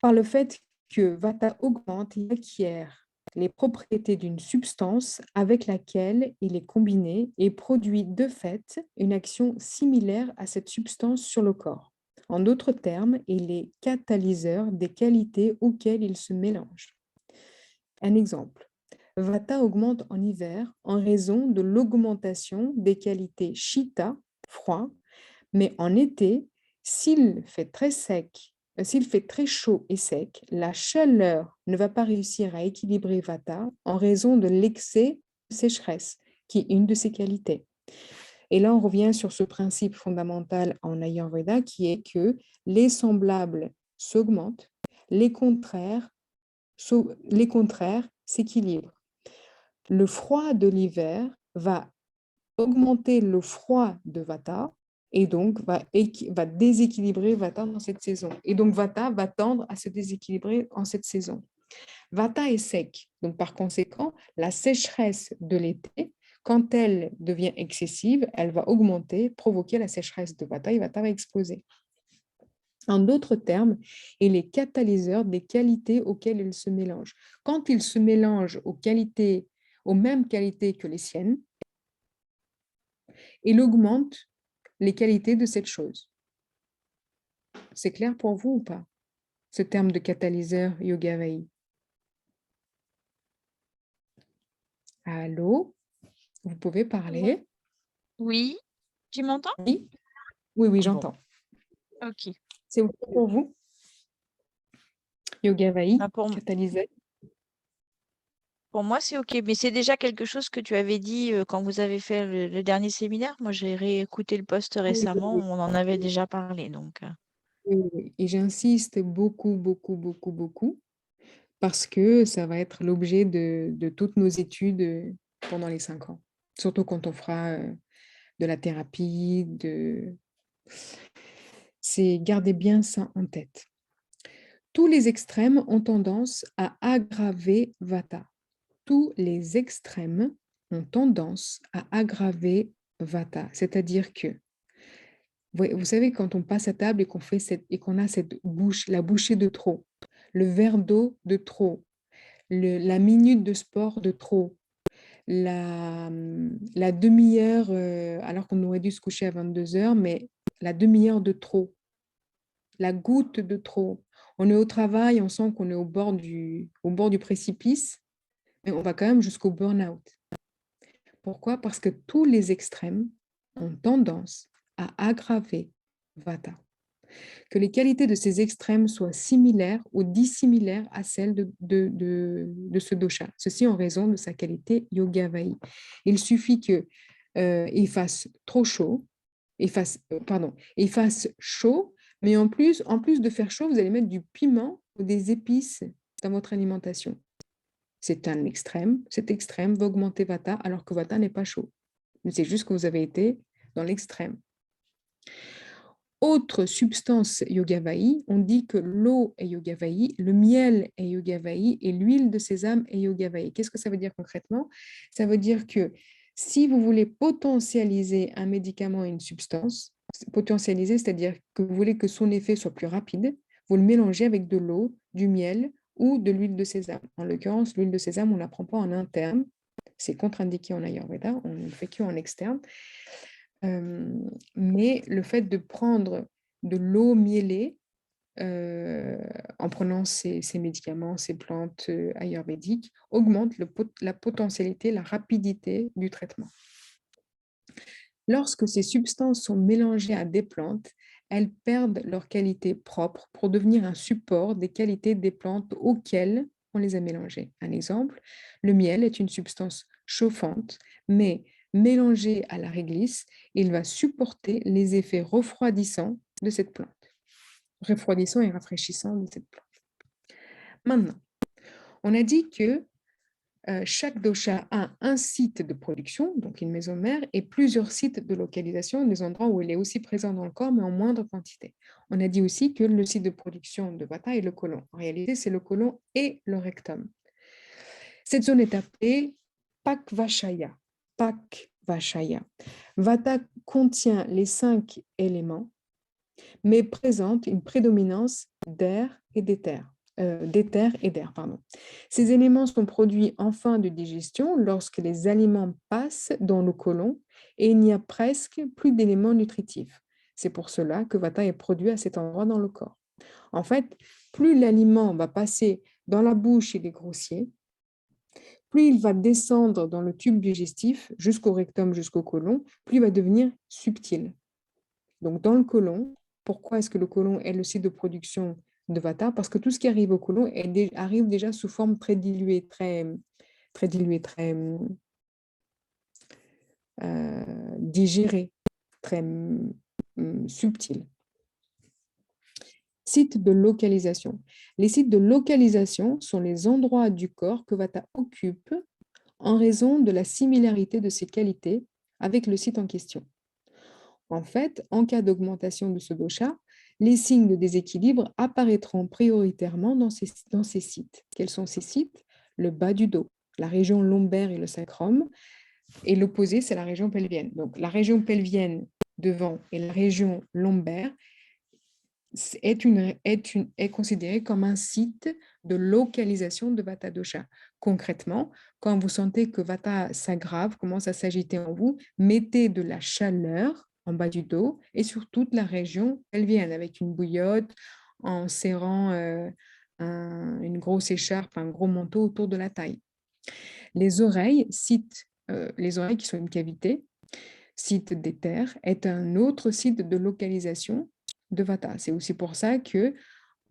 par le fait que Vata augmente et acquiert les propriétés d'une substance avec laquelle il est combiné et produit de fait une action similaire à cette substance sur le corps. En d'autres termes, il est catalyseur des qualités auxquelles il se mélange. Un exemple. Vata augmente en hiver en raison de l'augmentation des qualités Shita, froid, mais en été, s'il fait très sec, s'il fait très chaud et sec, la chaleur ne va pas réussir à équilibrer Vata en raison de l'excès de sécheresse, qui est une de ses qualités. Et là, on revient sur ce principe fondamental en Ayurveda qui est que les semblables s'augmentent, les contraires s'équilibrent. Le froid de l'hiver va augmenter le froid de Vata et donc va déséquilibrer Vata dans cette saison. Et donc Vata va tendre à se déséquilibrer en cette saison. Vata est sec, donc par conséquent, la sécheresse de l'été, quand elle devient excessive, elle va augmenter, provoquer la sécheresse de Vata et Vata va exploser. En d'autres termes, il est catalyseur des qualités auxquelles il se mélange. Quand il se mélange aux mêmes qualités que les siennes, il augmente les qualités de cette chose. C'est clair pour vous ou pas, ce terme de catalyseur Yoga-Vahi? Allô? Vous pouvez parler? Oui, tu m'entends? Oui, oui, j'entends. Ok. C'est OK pour vous? Yoga-Vahi, Bah, catalyseur? pour moi, c'est ok, mais c'est déjà quelque chose que tu avais dit quand vous avez fait le dernier séminaire. Moi, j'ai réécouté le post récemment, Oui, on en avait déjà parlé, donc. oui. Et j'insiste beaucoup, beaucoup, beaucoup, beaucoup, parce que ça va être l'objet de toutes nos études pendant les 5 ans. Surtout quand on fera de la thérapie, c'est garder bien ça en tête. Tous les extrêmes ont tendance à aggraver Vata. Tous les extrêmes ont tendance à aggraver Vata. C'est-à-dire que, vous savez, quand on passe à table et qu'on a la bouchée de trop, le verre d'eau de trop, la minute de sport de trop, la demi-heure, alors qu'on aurait dû se coucher à 22 heures, mais la demi-heure de trop, la goutte de trop. On est au travail, on sent qu'on est au bord du précipice, mais on va quand même jusqu'au burn-out. Pourquoi? Parce que tous les extrêmes ont tendance à aggraver Vata. Que les qualités de ces extrêmes soient similaires ou dissimilaires à celles de ce dosha. Ceci en raison de sa qualité Yoga-Vahi. Il suffit qu'il fasse trop chaud, il fasse chaud, mais en plus de faire chaud, vous allez mettre du piment ou des épices dans votre alimentation. C'est un extrême. Cet extrême va augmenter Vata alors que Vata n'est pas chaud. Mais c'est juste que vous avez été dans l'extrême. Autre substance Yoga-Vahi, on dit que l'eau est Yoga-Vahi, le miel est Yoga-Vahi et l'huile de sésame est Yoga-Vahi. Qu'est-ce que ça veut dire concrètement? Ça veut dire que si vous voulez potentialiser un médicament et une substance, potentialiser, c'est-à-dire que vous voulez que son effet soit plus rapide, vous le mélangez avec de l'eau, du miel ou de l'huile de sésame. En l'occurrence, l'huile de sésame, on ne la prend pas en interne, c'est contre-indiqué en Ayurveda, on ne le fait qu'en externe. Mais le fait de prendre de l'eau mielée en prenant ces médicaments, ces plantes ayurvédiques, augmente la potentialité, la rapidité du traitement. Lorsque ces substances sont mélangées à des plantes, elles perdent leur qualité propre pour devenir un support des qualités des plantes auxquelles on les a mélangées. Un exemple, le miel est une substance chauffante, mais mélangé à la réglisse, il va supporter les effets refroidissants de cette plante. Refroidissant et rafraîchissant de cette plante. Maintenant, on a dit que chaque dosha a un site de production, donc une maison mère, et plusieurs sites de localisation, des endroits où il est aussi présent dans le corps, mais en moindre quantité. On a dit aussi que le site de production de Vata est le côlon. En réalité, c'est le côlon et le rectum. Cette zone est appelée Pakvashaya. Pakvashaya. Vata contient les 5 éléments, mais présente une prédominance d'air et d'éther. d'éther et d'air. Pardon. Ces éléments sont produits en fin de digestion lorsque les aliments passent dans le côlon et il n'y a presque plus d'éléments nutritifs. C'est pour cela que Vata est produit à cet endroit dans le corps. En fait, plus l'aliment va passer dans la bouche et les grossiers, plus il va descendre dans le tube digestif jusqu'au rectum, jusqu'au côlon, plus il va devenir subtil. Donc, dans le côlon, pourquoi est-ce que le côlon est le site de production de Vata? Parce que tout ce qui arrive au côlon arrive déjà sous forme très diluée, très digérée, très subtile. Sites de localisation. Les sites de localisation sont les endroits du corps que Vata occupe en raison de la similarité de ses qualités avec le site en question. En fait, en cas d'augmentation de ce dosha, les signes de déséquilibre apparaîtront prioritairement dans ces sites. Quels sont ces sites? Le bas du dos, la région lombaire et le sacrum, et l'opposé, c'est la région pelvienne. Donc, la région pelvienne devant et la région lombaire est considérée comme un site de localisation de Vata dosha. Concrètement, quand vous sentez que Vata s'aggrave, commence à s'agiter en vous, mettez de la chaleur en bas du dos et sur toute la région pelvienne avec une bouillotte, en serrant une grosse écharpe, un gros manteau autour de la taille. Les oreilles, les oreilles qui sont une cavité, site d'éther, est un autre site de localisation de Vata. C'est aussi pour ça que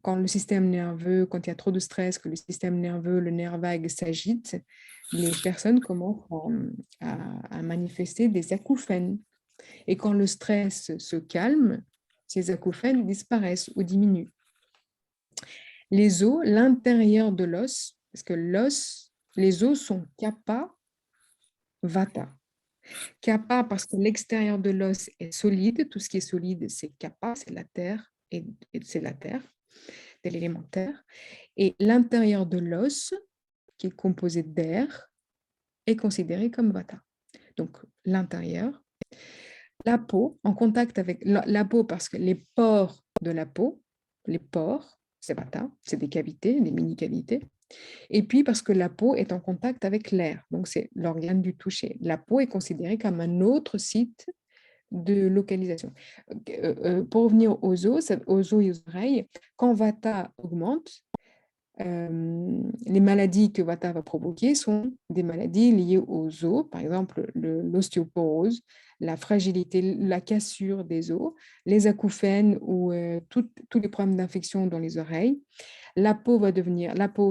quand le système nerveux, quand il y a trop de stress, que le système nerveux, le nerf vague s'agite, les personnes commencent à manifester des acouphènes. Et quand le stress se calme, ces acouphènes disparaissent ou diminuent. Les os, l'intérieur de l'os, parce que les os sont kapha, vata. Kapha parce que l'extérieur de l'os est solide, tout ce qui est solide, c'est kapha, c'est la terre, et c'est la terre, de l'élémentaire. Et l'intérieur de l'os, qui est composé d'air, est considéré comme vata. Donc l'intérieur. La peau, en contact avec la peau, parce que les pores de la peau, les pores, c'est vata, c'est des cavités, des mini-cavités. Et puis parce que la peau est en contact avec l'air, donc c'est l'organe du toucher. La peau est considérée comme un autre site de localisation. Pour revenir aux os et aux oreilles, quand Vata augmente, les maladies que Vata va provoquer sont des maladies liées aux os, par exemple l'ostéoporose, la fragilité, la cassure des os, les acouphènes ou tous les problèmes d'infection dans les oreilles. La peau,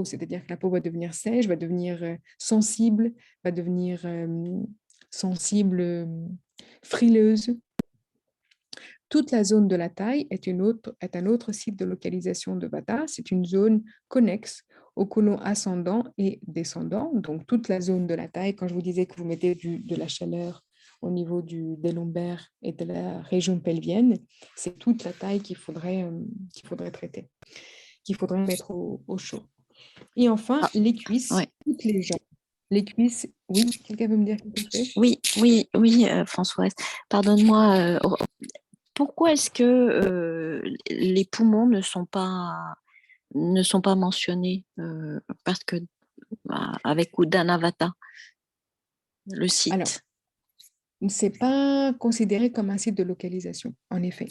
c'est-à-dire que la peau va devenir sèche, va devenir sensible, va devenir frileuse. Toute la zone de la taille est un autre site de localisation de Vata. C'est une zone connexe au côlon ascendant et descendant. Donc, toute la zone de la taille, quand je vous disais que vous mettez de la chaleur au niveau des lombaires et de la région pelvienne, c'est toute la taille qu'il faudrait traiter, qu'il faudrait mettre au chaud. Et enfin, les cuisses, Ouais. toutes les jambes. Les cuisses, oui, quelqu'un veut me dire quelque chose? Oui, Françoise. Pardonne-moi. Pourquoi est-ce que les poumons ne sont pas mentionnés parce que avec Udana Vata, le site. Alors, c'est pas considéré comme un site de localisation, en effet.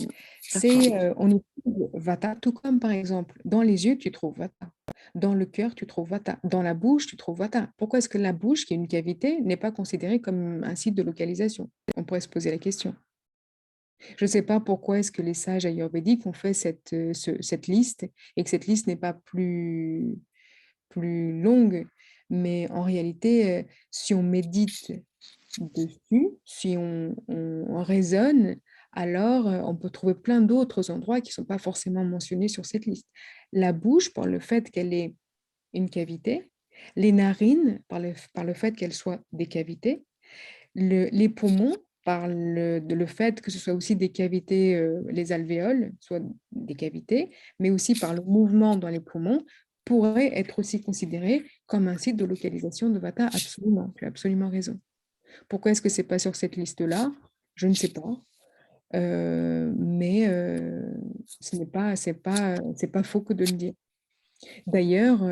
On utilise Vata, tout comme par exemple, dans les yeux, tu trouves Vata. Dans le cœur, tu trouves Vata. Dans la bouche, tu trouves Vata. Pourquoi est-ce que la bouche, qui est une cavité, n'est pas considérée comme un site de localisation? On pourrait se poser la question. Je ne sais pas pourquoi est-ce que les sages ayurvédiques ont fait cette liste et que cette liste n'est pas plus longue. Mais en réalité, si on médite dessus, si on raisonne, alors on peut trouver plein d'autres endroits qui ne sont pas forcément mentionnés sur cette liste. La bouche, par le fait qu'elle est une cavité, les narines, par le fait qu'elles soient des cavités, les poumons, par le fait que ce soit aussi des cavités, les alvéoles, soit des cavités, mais aussi par le mouvement dans les poumons, pourraient être aussi considérés comme un site de localisation de Vata. Absolument, tu as absolument raison. Pourquoi est-ce que ce n'est pas sur cette liste-là? Je ne sais pas. Mais ce n'est pas faux que de le dire. D'ailleurs,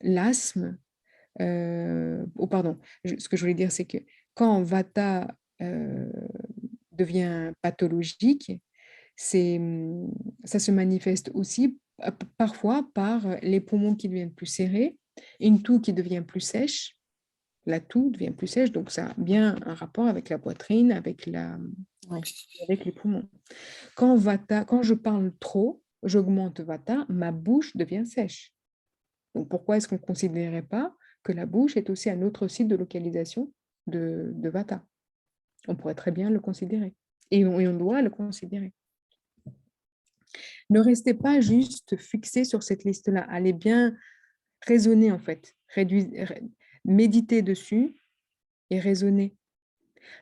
l'asthme, ce que je voulais dire, c'est que quand Vata devient pathologique, ça se manifeste aussi parfois par les poumons qui deviennent plus serrés, une toux qui devient plus sèche, la toux devient plus sèche, donc ça a bien un rapport avec la poitrine, avec Ouais. les poumons. Quand je parle trop, j'augmente Vata, ma bouche devient sèche. Donc pourquoi est-ce qu'on ne considérait pas que la bouche est aussi un autre site de localisation de Vata? On pourrait très bien le considérer. Et on doit le considérer. Ne restez pas juste fixé sur cette liste-là. Allez bien raisonner, en fait. Méditer dessus et raisonner.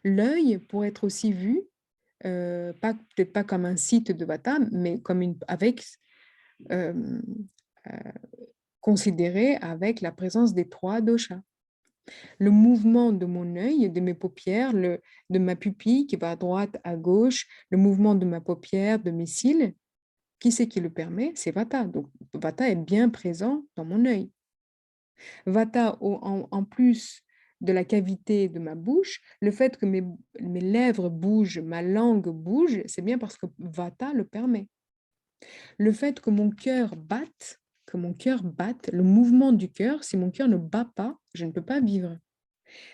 L'œil pourrait être aussi vu, peut-être pas comme un site de Vata, mais comme considéré avec la présence des 3 doshas. Le mouvement de mon œil, de mes paupières, de ma pupille qui va à droite, à gauche, le mouvement de ma paupière, de mes cils, qui c'est qui le permet? C'est Vata. Donc, Vata est bien présent dans mon œil. Vata, en plus de la cavité de ma bouche, le fait que mes lèvres bougent, ma langue bouge, c'est bien parce que Vata le permet. Le fait que mon cœur batte, le mouvement du cœur, si mon cœur ne bat pas, je ne peux pas vivre.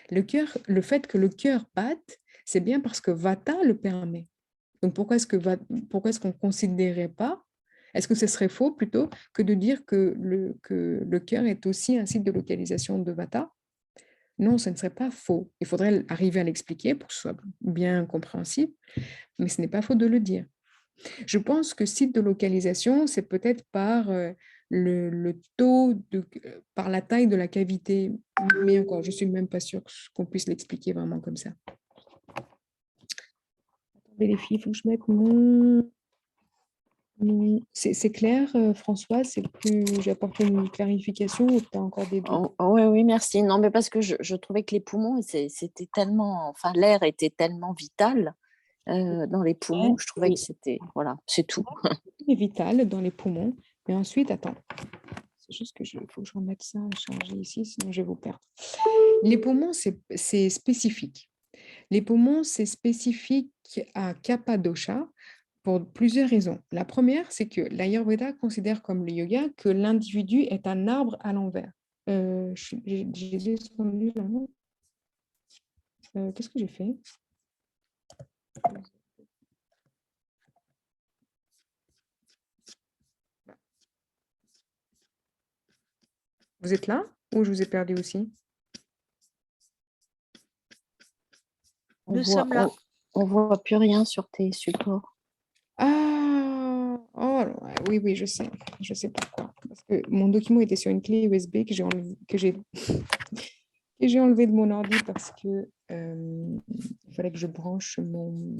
Le fait que le cœur batte, c'est bien parce que Vata le permet. Donc pourquoi est-ce qu'on ne considérait pas, est-ce que ce serait faux plutôt que de dire que le cœur est aussi un site de localisation de Vata? Non, ce ne serait pas faux. Il faudrait arriver à l'expliquer pour que ce soit bien compréhensible, mais ce n'est pas faux de le dire. Je pense que site de localisation, c'est peut-être par le taux, par la taille de la cavité. Mais encore, je ne suis même pas sûre qu'on puisse l'expliquer vraiment comme ça. Attendez les filles, il faut que je mette mon... C'est clair, François? J'apporte une clarification ou tu as encore des doutes? Oui, merci. Non, mais parce que je trouvais que les poumons, c'était tellement, enfin, l'air était tellement vital dans les poumons. Je trouvais que c'était, voilà, c'est tout. C'est vital dans les poumons. Mais ensuite, attends, c'est juste que faut que je remette ça à charger ici, sinon je vais vous perdre. Les poumons, c'est spécifique. Les poumons, c'est spécifique à Kapha dosha pour plusieurs raisons. La première, c'est que l'Ayurveda considère comme le yoga que l'individu est un arbre à l'envers. J'ai descendu là, non? Qu'est-ce que j'ai fait? Vous êtes là ou je vous ai perdu aussi? Nous sommes là. On voit plus rien sur tes supports. Ah, oh, oui, je sais pourquoi. Parce que mon document était sur une clé USB que j'ai enlevé de mon ordi parce que il fallait que je branche mon...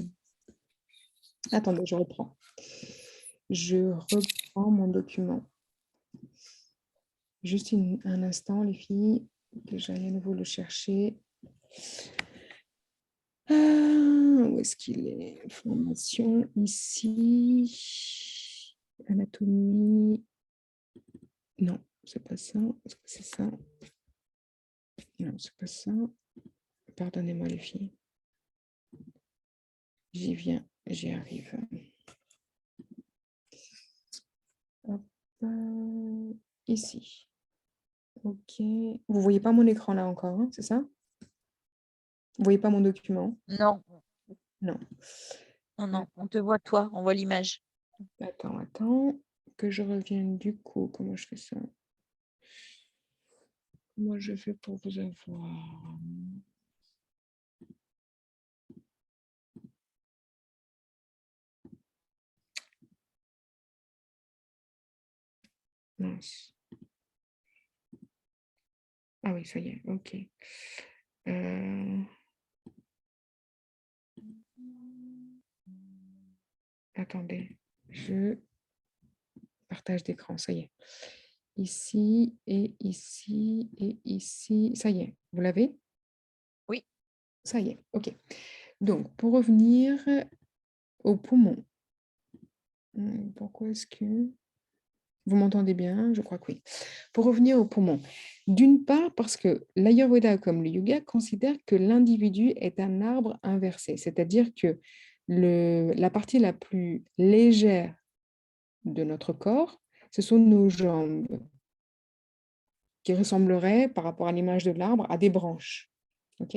Attendez, je reprends. Je reprends mon document. Juste un instant, les filles, que j'aille à nouveau le chercher. Où est-ce qu'il est? Formation, ici. Anatomie. Non, c'est pas ça. Est-ce que c'est ça? Non, c'est pas ça. Pardonnez-moi, les filles. J'y viens, j'y arrive. Hop, ici. Ok. Vous voyez pas mon écran là encore, hein, c'est ça? Vous voyez pas mon document? Non, Non. non, on te voit toi, on voit l'image. Attends. Que je revienne du coup. Comment je fais ça? Comment je fais pour vous avoir? Mince. Ah oui, ça y est, ok. Attendez, je partage d'écran, ça y est. Ici et ici et ici. Ça y est, vous l'avez? Oui. Ça y est, ok. Donc, pour revenir au poumon. Pourquoi est-ce que... Vous m'entendez bien? Je crois que oui. Pour revenir aux poumons, d'une part, parce que l'Ayurveda comme le yoga considèrent que l'individu est un arbre inversé, c'est-à-dire que la partie la plus légère de notre corps, ce sont nos jambes, qui ressembleraient, par rapport à l'image de l'arbre, à des branches. Ok.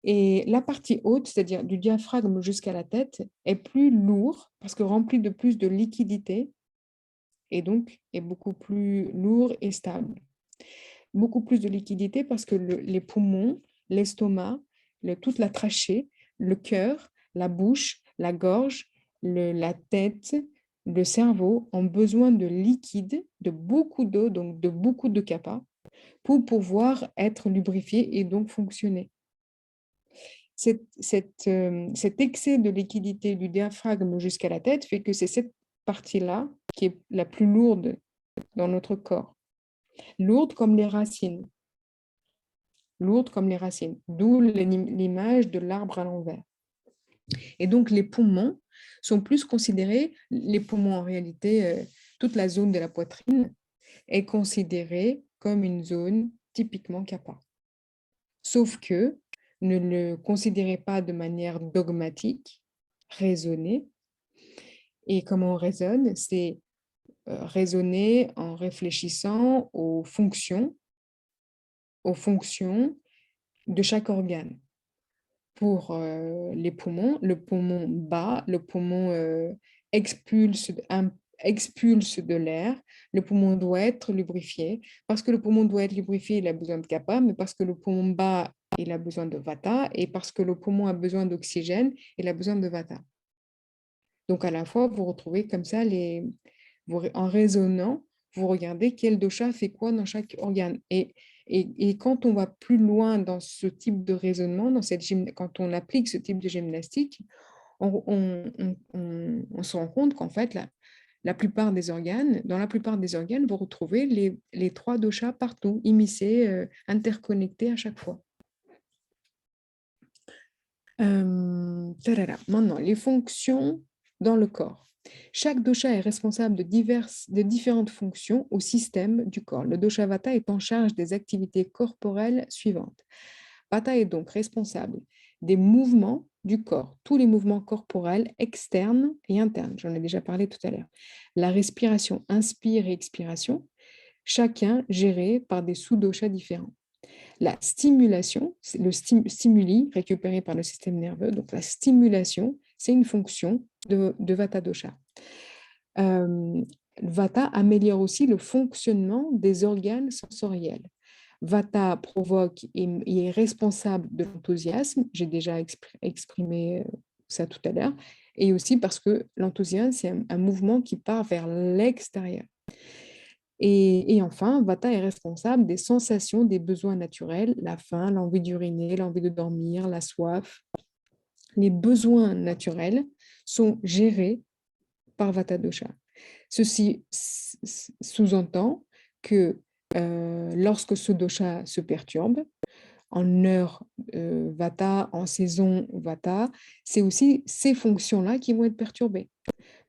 Et la partie haute, c'est-à-dire du diaphragme jusqu'à la tête, est plus lourde parce que remplie de plus de liquidité et donc est beaucoup plus lourd et stable. Beaucoup plus de liquidité parce que les poumons, l'estomac, toute la trachée, le cœur, la bouche, la gorge, la tête, le cerveau ont besoin de liquide, de beaucoup d'eau, donc de beaucoup de kappa, pour pouvoir être lubrifiés et donc fonctionner. Cet excès de liquidité du diaphragme jusqu'à la tête fait que c'est cette partie-là qui est la plus lourde dans notre corps. Lourde comme les racines. Lourde comme les racines. D'où l'image de l'arbre à l'envers. Et donc, les poumons sont plus considérés, les poumons en réalité, toute la zone de la poitrine est considérée comme une zone typiquement kappa. Sauf que ne le considérez pas de manière dogmatique, raisonnée. Et comment on raisonne? C'est raisonner en réfléchissant aux fonctions de chaque organe. Pour les poumons, le poumon bat, le poumon expulse de l'air, le poumon doit être lubrifié. Parce que le poumon doit être lubrifié, il a besoin de kappa, mais parce que le poumon bat, il a besoin de vata, et parce que le poumon a besoin d'oxygène, il a besoin de vata. Donc, à la fois, vous retrouvez comme ça, en raisonnant, vous regardez quel dosha fait quoi dans chaque organe. Et quand on va plus loin dans ce type de raisonnement, quand on applique ce type de gymnastique, on se rend compte qu'en fait, dans la plupart des organes, vous retrouvez les 3 doshas partout, immiscés, interconnectés à chaque fois. Maintenant, les fonctions dans le corps. Chaque dosha est responsable de différentes fonctions au système du corps. Le dosha Vata est en charge des activités corporelles suivantes. Vata est donc responsable des mouvements du corps, tous les mouvements corporels externes et internes. J'en ai déjà parlé tout à l'heure. La respiration, inspire et expiration, chacun géré par des sous-doshas différents. La stimulation, le stimuli récupéré par le système nerveux, donc la stimulation, c'est une fonction de Vata dosha. Vata améliore aussi le fonctionnement des organes sensoriels. Vata provoque et est responsable de l'enthousiasme, j'ai déjà exprimé ça tout à l'heure, et aussi parce que l'enthousiasme, c'est un mouvement qui part vers l'extérieur. Et enfin, Vata est responsable des sensations, des besoins naturels, la faim, l'envie d'uriner, l'envie de dormir, la soif. Les besoins naturels sont gérés par Vata dosha. Ceci sous-entend que lorsque ce dosha se perturbe, en heure Vata, en saison Vata, c'est aussi ces fonctions-là qui vont être perturbées.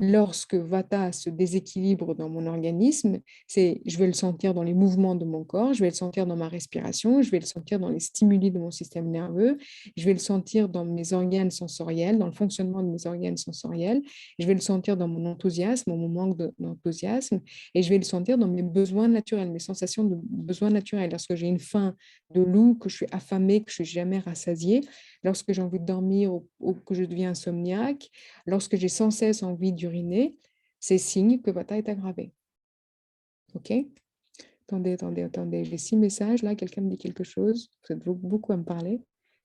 Lorsque Vata se déséquilibre dans mon organisme, je vais le sentir dans les mouvements de mon corps, je vais le sentir dans ma respiration, je vais le sentir dans les stimuli de mon système nerveux, je vais le sentir dans mes organes sensoriels, dans le fonctionnement de mes organes sensoriels, je vais le sentir dans mon enthousiasme, mon manque d'enthousiasme, et je vais le sentir dans mes besoins naturels, mes sensations de besoins naturels. Lorsque j'ai une faim de loup, que je suis affamée, que je ne suis jamais rassasiée, lorsque j'ai envie de dormir ou que je deviens insomniaque, lorsque j'ai sans cesse envie d'uriner, c'est signe que Vata est aggravé. OK? Attendez. J'ai 6 messages. Là, quelqu'un me dit quelque chose. Vous êtes beaucoup à me parler.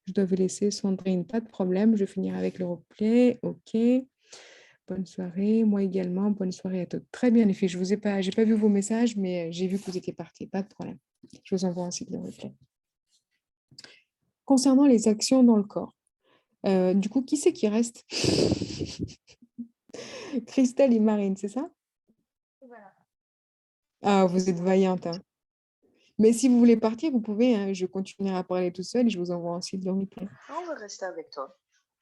Je dois vous laisser. Sandrine, pas de problème. Je vais finir avec le replay. OK. Bonne soirée. Moi également. Bonne soirée à tous. Très bien, les filles. Je n'ai pas vu vos messages, mais j'ai vu que vous étiez partis. Pas de problème. Je vous envoie ensuite le replay. Concernant les actions dans le corps, du coup, qui c'est qui reste? Christelle et Marine, c'est ça? Voilà. Ah, vous êtes vaillantes, hein. Mais si vous voulez partir, vous pouvez, hein. Je continuerai à parler toute seule et je vous envoie ensuite le replay. On va rester avec toi.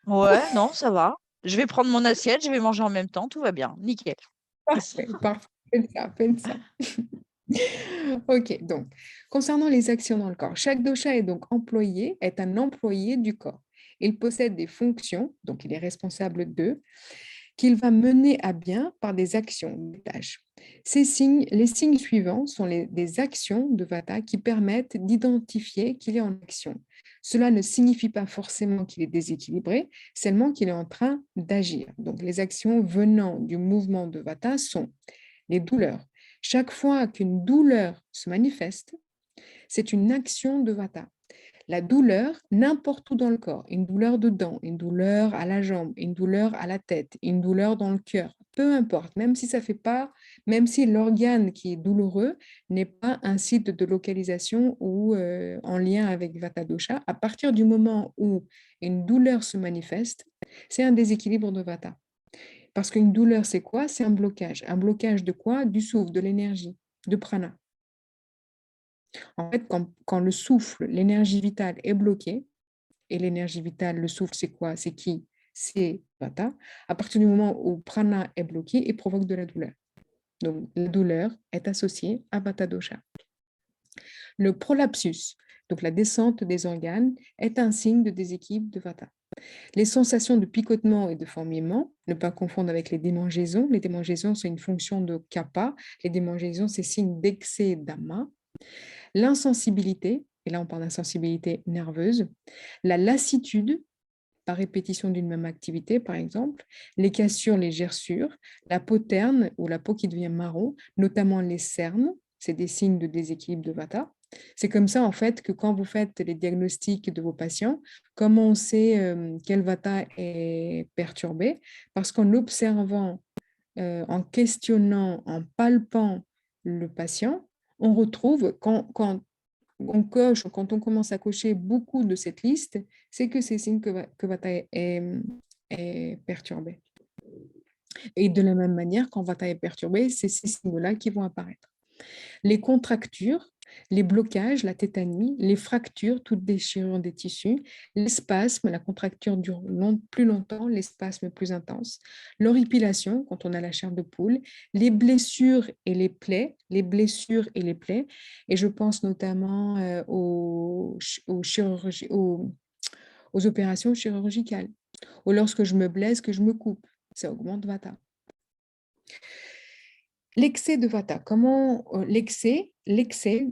Ouais, non, ça va. Je vais prendre mon assiette, je vais manger en même temps, tout va bien. Nickel. Parfait, parfait. Faites ça, faites ça. Ok, donc, concernant les actions dans le corps, chaque dosha est donc est un employé du corps. Il possède des fonctions, donc il est responsable d'eux, qu'il va mener à bien par des actions, des tâches. Les signes suivants sont des actions de Vata qui permettent d'identifier qu'il est en action. Cela ne signifie pas forcément qu'il est déséquilibré, seulement qu'il est en train d'agir. Donc, les actions venant du mouvement de Vata sont les douleurs. Chaque fois qu'une douleur se manifeste, c'est une action de Vata. La douleur, n'importe où dans le corps, une douleur de dents, une douleur à la jambe, une douleur à la tête, une douleur dans le cœur, peu importe, même si ça fait pas, même si l'organe qui est douloureux n'est pas un site de localisation ou en lien avec Vata Dosha, à partir du moment où une douleur se manifeste, c'est un déséquilibre de Vata. Parce qu'une douleur, c'est quoi? C'est un blocage. Un blocage de quoi? Du souffle, de l'énergie, de prana. En fait, quand le souffle, l'énergie vitale est bloquée, et l'énergie vitale, le souffle, c'est quoi? C'est qui? C'est Vata. À partir du moment où prana est bloqué, il provoque de la douleur. Donc, la douleur est associée à Vata dosha. Le prolapsus, donc la descente des organes, est un signe de déséquilibre de Vata. Les sensations de picotement et de fourmillement, ne pas confondre avec les démangeaisons. Les démangeaisons, c'est une fonction de kapha. Les démangeaisons, c'est signe d'excès d'ama. L'insensibilité, et là on parle d'insensibilité nerveuse. La lassitude, par répétition d'une même activité, par exemple. Les cassures, les gerçures. La peau terne ou la peau qui devient marron, notamment les cernes. C'est des signes de déséquilibre de Vata. C'est comme ça, en fait, que quand vous faites les diagnostics de vos patients, comment on sait quel Vata est perturbé? Parce qu'en observant, en questionnant, en palpant le patient, on retrouve, quand on coche, quand on commence à cocher beaucoup de cette liste, c'est que c'est signe que Vata est perturbé. Et de la même manière, quand Vata est perturbé, c'est ces signes-là qui vont apparaître. Les contractures, les blocages, la tétanie, les fractures, toute déchirure des tissus, les spasmes, la contracture dure plus longtemps, les spasmes plus intenses, l'horripilation, quand on a la chair de poule, les blessures et les plaies, et je pense notamment aux opérations chirurgicales, ou lorsque je me blesse, que je me coupe, ça augmente Vata. L'excès de Vata, comment l'excès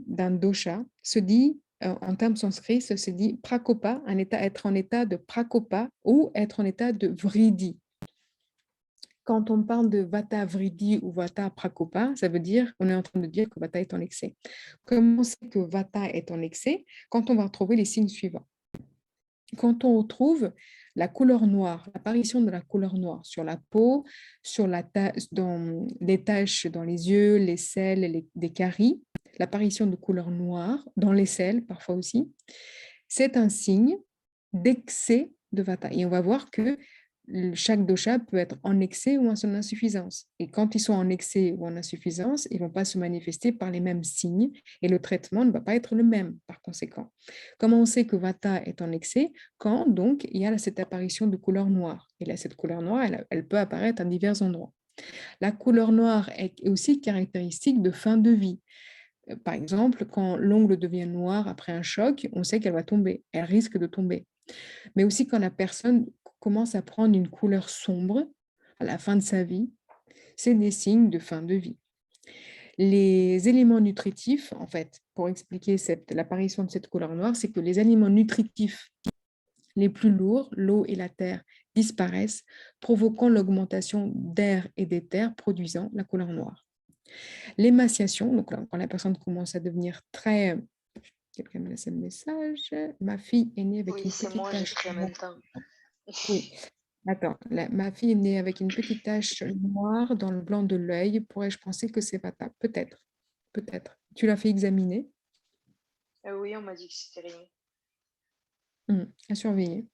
d'un dosha se dit, en termes sanskrits, ça se dit prakopa, être en état de prakopa ou être en état de vriddhi. Quand on parle de Vata vriddhi ou Vata prakopa, ça veut dire, on est en train de dire que Vata est en excès. Comment on sait que Vata est en excès? Quand on va retrouver les signes suivants. Quand on retrouve la couleur noire, l'apparition de la couleur noire sur la peau, dans les taches dans les yeux, les selles, des caries, l'apparition de couleur noire dans les selles parfois aussi, c'est un signe d'excès de Vata. Et on va voir que chaque dosha peut être en excès ou en insuffisance. Et quand ils sont en excès ou en insuffisance, ils ne vont pas se manifester par les mêmes signes et le traitement ne va pas être le même par conséquent. Comment on sait que Vata est en excès? Quand donc il y a cette apparition de couleur noire. Et là, cette couleur noire, elle peut apparaître à divers endroits. La couleur noire est aussi caractéristique de fin de vie. Par exemple, quand l'ongle devient noir après un choc, on sait qu'elle va tomber, elle risque de tomber. Mais aussi quand la personne commence à prendre une couleur sombre à la fin de sa vie, c'est des signes de fin de vie. Les éléments nutritifs, en fait, pour expliquer l'apparition de cette couleur noire, c'est que les aliments nutritifs les plus lourds, l'eau et la terre, disparaissent, provoquant l'augmentation d'air et d'éther, produisant la couleur noire. L'émaciation, donc quand la personne commence à devenir très... Quelqu'un me laisse un message. Ma fille est née avec Oui, une c'est petite moi, tache. j'écris en même temps. Oui, attends, ma fille est née avec une petite tache noire dans le blanc de l'œil. Pourrais-je penser que c'est Vata? Peut-être, peut-être. Tu l'as fait examiner? Oui, on m'a dit que c'était rien. À surveiller,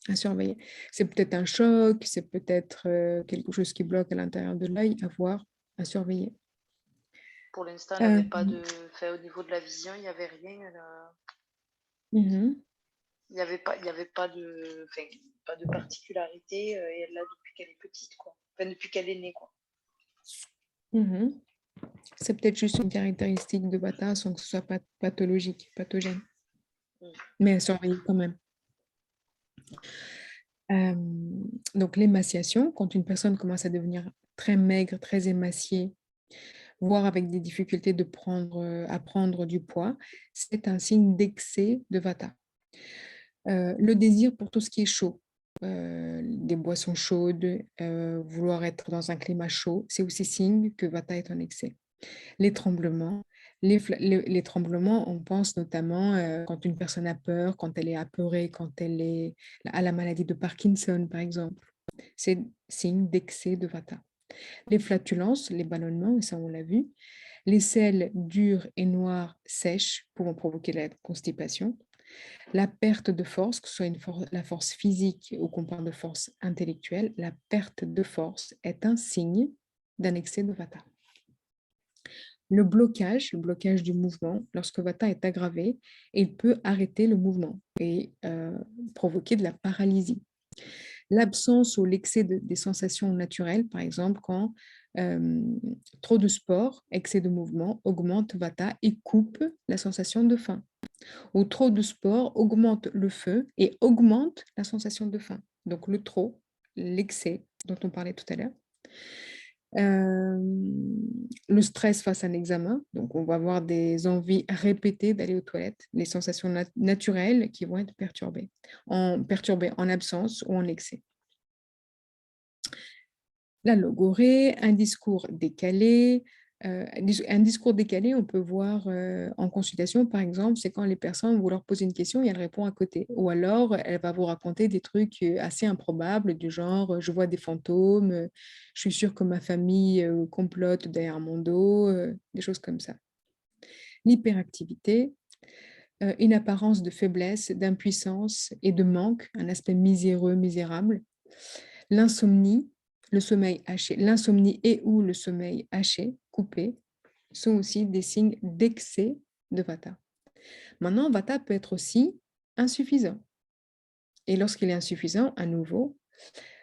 à surveiller. C'est peut-être un choc, c'est peut-être quelque chose qui bloque à l'intérieur de l'œil, à voir, à surveiller. Pour l'instant, elle Euh, n'avait pas de. Enfin, au niveau de la vision, il n'y avait rien. mhm. Il y avait pas de. Enfin, pas de particularité. Et elle l'a depuis qu'elle est petite, quoi. Enfin, depuis qu'elle est née, quoi. Mhm. C'est peut-être juste une caractéristique de Vata sans que ce soit pathologique, pathogène, mais à surveiller quand même. Euh, donc l'émaciation, quand une personne commence à devenir très maigre, très émaciée, voire avec des difficultés à prendre du poids, c'est un signe d'excès de Vata. Le désir pour tout ce qui est chaud, des boissons chaudes, vouloir être dans un climat chaud, c'est aussi signe que Vata est en excès. Les tremblements, les tremblements, on pense notamment quand une personne a peur, quand elle est apeurée, quand elle est à la maladie de Parkinson, par exemple. C'est signe d'excès de Vata. Les flatulences, les ballonnements, et ça on l'a vu. Les selles dures et noires sèches pouvant provoquer la constipation. La perte de force, que ce soit la force physique ou qu'on parle de force intellectuelle, la perte de force est un signe d'un excès de Vata. Le blocage du mouvement, lorsque Vata est aggravé, il peut arrêter le mouvement et provoquer de la paralysie. L'absence ou l'excès des sensations naturelles, par exemple, quand trop de sport, excès de mouvement, augmente Vata et coupe la sensation de faim. Ou trop de sport augmente le feu et augmente la sensation de faim. Donc le trop, l'excès dont on parlait tout à l'heure. Le stress face à un examen, donc on va avoir des envies répétées d'aller aux toilettes, les sensations naturelles qui vont être perturbées en absence ou en excès. La logorée, un discours décalé. Un discours décalé, on peut voir en consultation, par exemple, c'est quand les personnes, vous leur posez une question et elle répond à côté. Ou alors, elle va vous raconter des trucs assez improbables, du genre, je vois des fantômes, je suis sûre que ma famille complote derrière mon dos, des choses comme ça. L'hyperactivité, une apparence de faiblesse, d'impuissance et de manque, un aspect miséreux, misérable. L'insomnie, le sommeil haché, l'insomnie et ou le sommeil haché, coupé, sont aussi des signes d'excès de Vata. Maintenant, Vata peut être aussi insuffisant. Et lorsqu'il est insuffisant, à nouveau,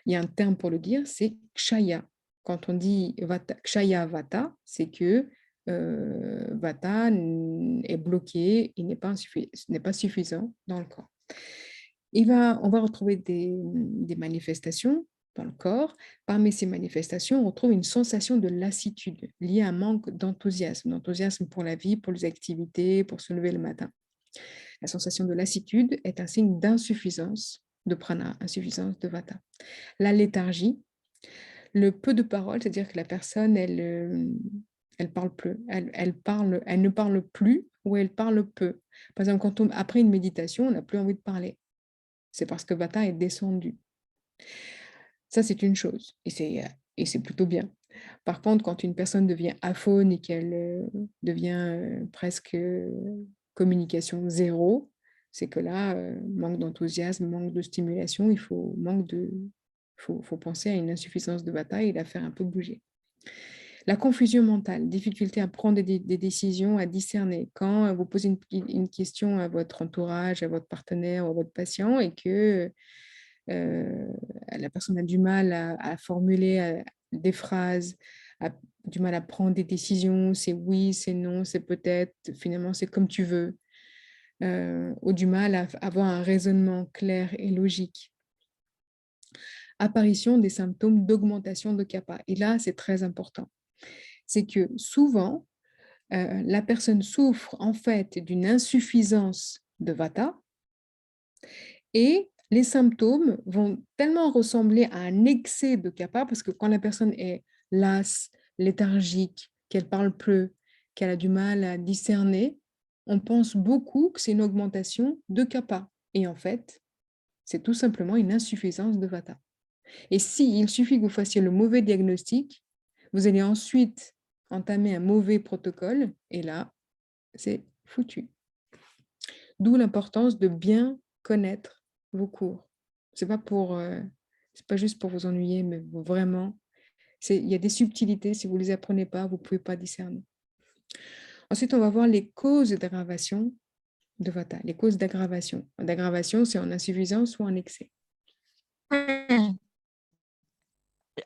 il y a un terme pour le dire, c'est Kshaya. Quand on dit Vata, Kshaya Vata, c'est que Vata est bloqué, il n'est pas suffisant dans le corps. On va retrouver des manifestations dans le corps. Parmi ces manifestations, on retrouve une sensation de lassitude liée à un manque d'enthousiasme pour la vie, pour les activités, pour se lever le matin. La sensation de lassitude est un signe d'insuffisance de prana, insuffisance de Vata. La léthargie, le peu de parole, c'est-à-dire que la personne, elle parle peu, elle ne parle plus ou elle parle peu. Par exemple, après une méditation, on n'a plus envie de parler. C'est parce que Vata est descendu. Ça, c'est une chose, et c'est plutôt bien. Par contre, quand une personne devient aphone et qu'elle devient presque communication zéro, c'est que là, manque d'enthousiasme, manque de stimulation, faut penser à une insuffisance de Vata et la faire un peu bouger. La confusion mentale, difficulté à prendre des décisions, à discerner. Quand vous posez une question à votre entourage, à votre partenaire ou à votre patient et que la personne a du mal à formuler des phrases, a du mal à prendre des décisions, c'est oui, c'est non, c'est peut-être, finalement c'est comme tu veux, ou du mal à avoir un raisonnement clair et logique. Apparition des symptômes d'augmentation de kapha. Et là, c'est très important. C'est que souvent, la personne souffre en fait d'une insuffisance de Vata et les symptômes vont tellement ressembler à un excès de kapha parce que quand la personne est lasse, léthargique, qu'elle parle peu, qu'elle a du mal à discerner, on pense beaucoup que c'est une augmentation de kapha. Et en fait, c'est tout simplement une insuffisance de Vata. Et il suffit que vous fassiez le mauvais diagnostic, vous allez ensuite entamer un mauvais protocole et là, c'est foutu. D'où l'importance de bien connaître vos cours. C'est pas juste pour vous ennuyer, mais vraiment, il y a des subtilités. Si vous ne les apprenez pas, vous ne pouvez pas discerner. Ensuite, on va voir les causes d'aggravation de Vata. Les causes d'aggravation. D'aggravation, c'est en insuffisance ou en excès.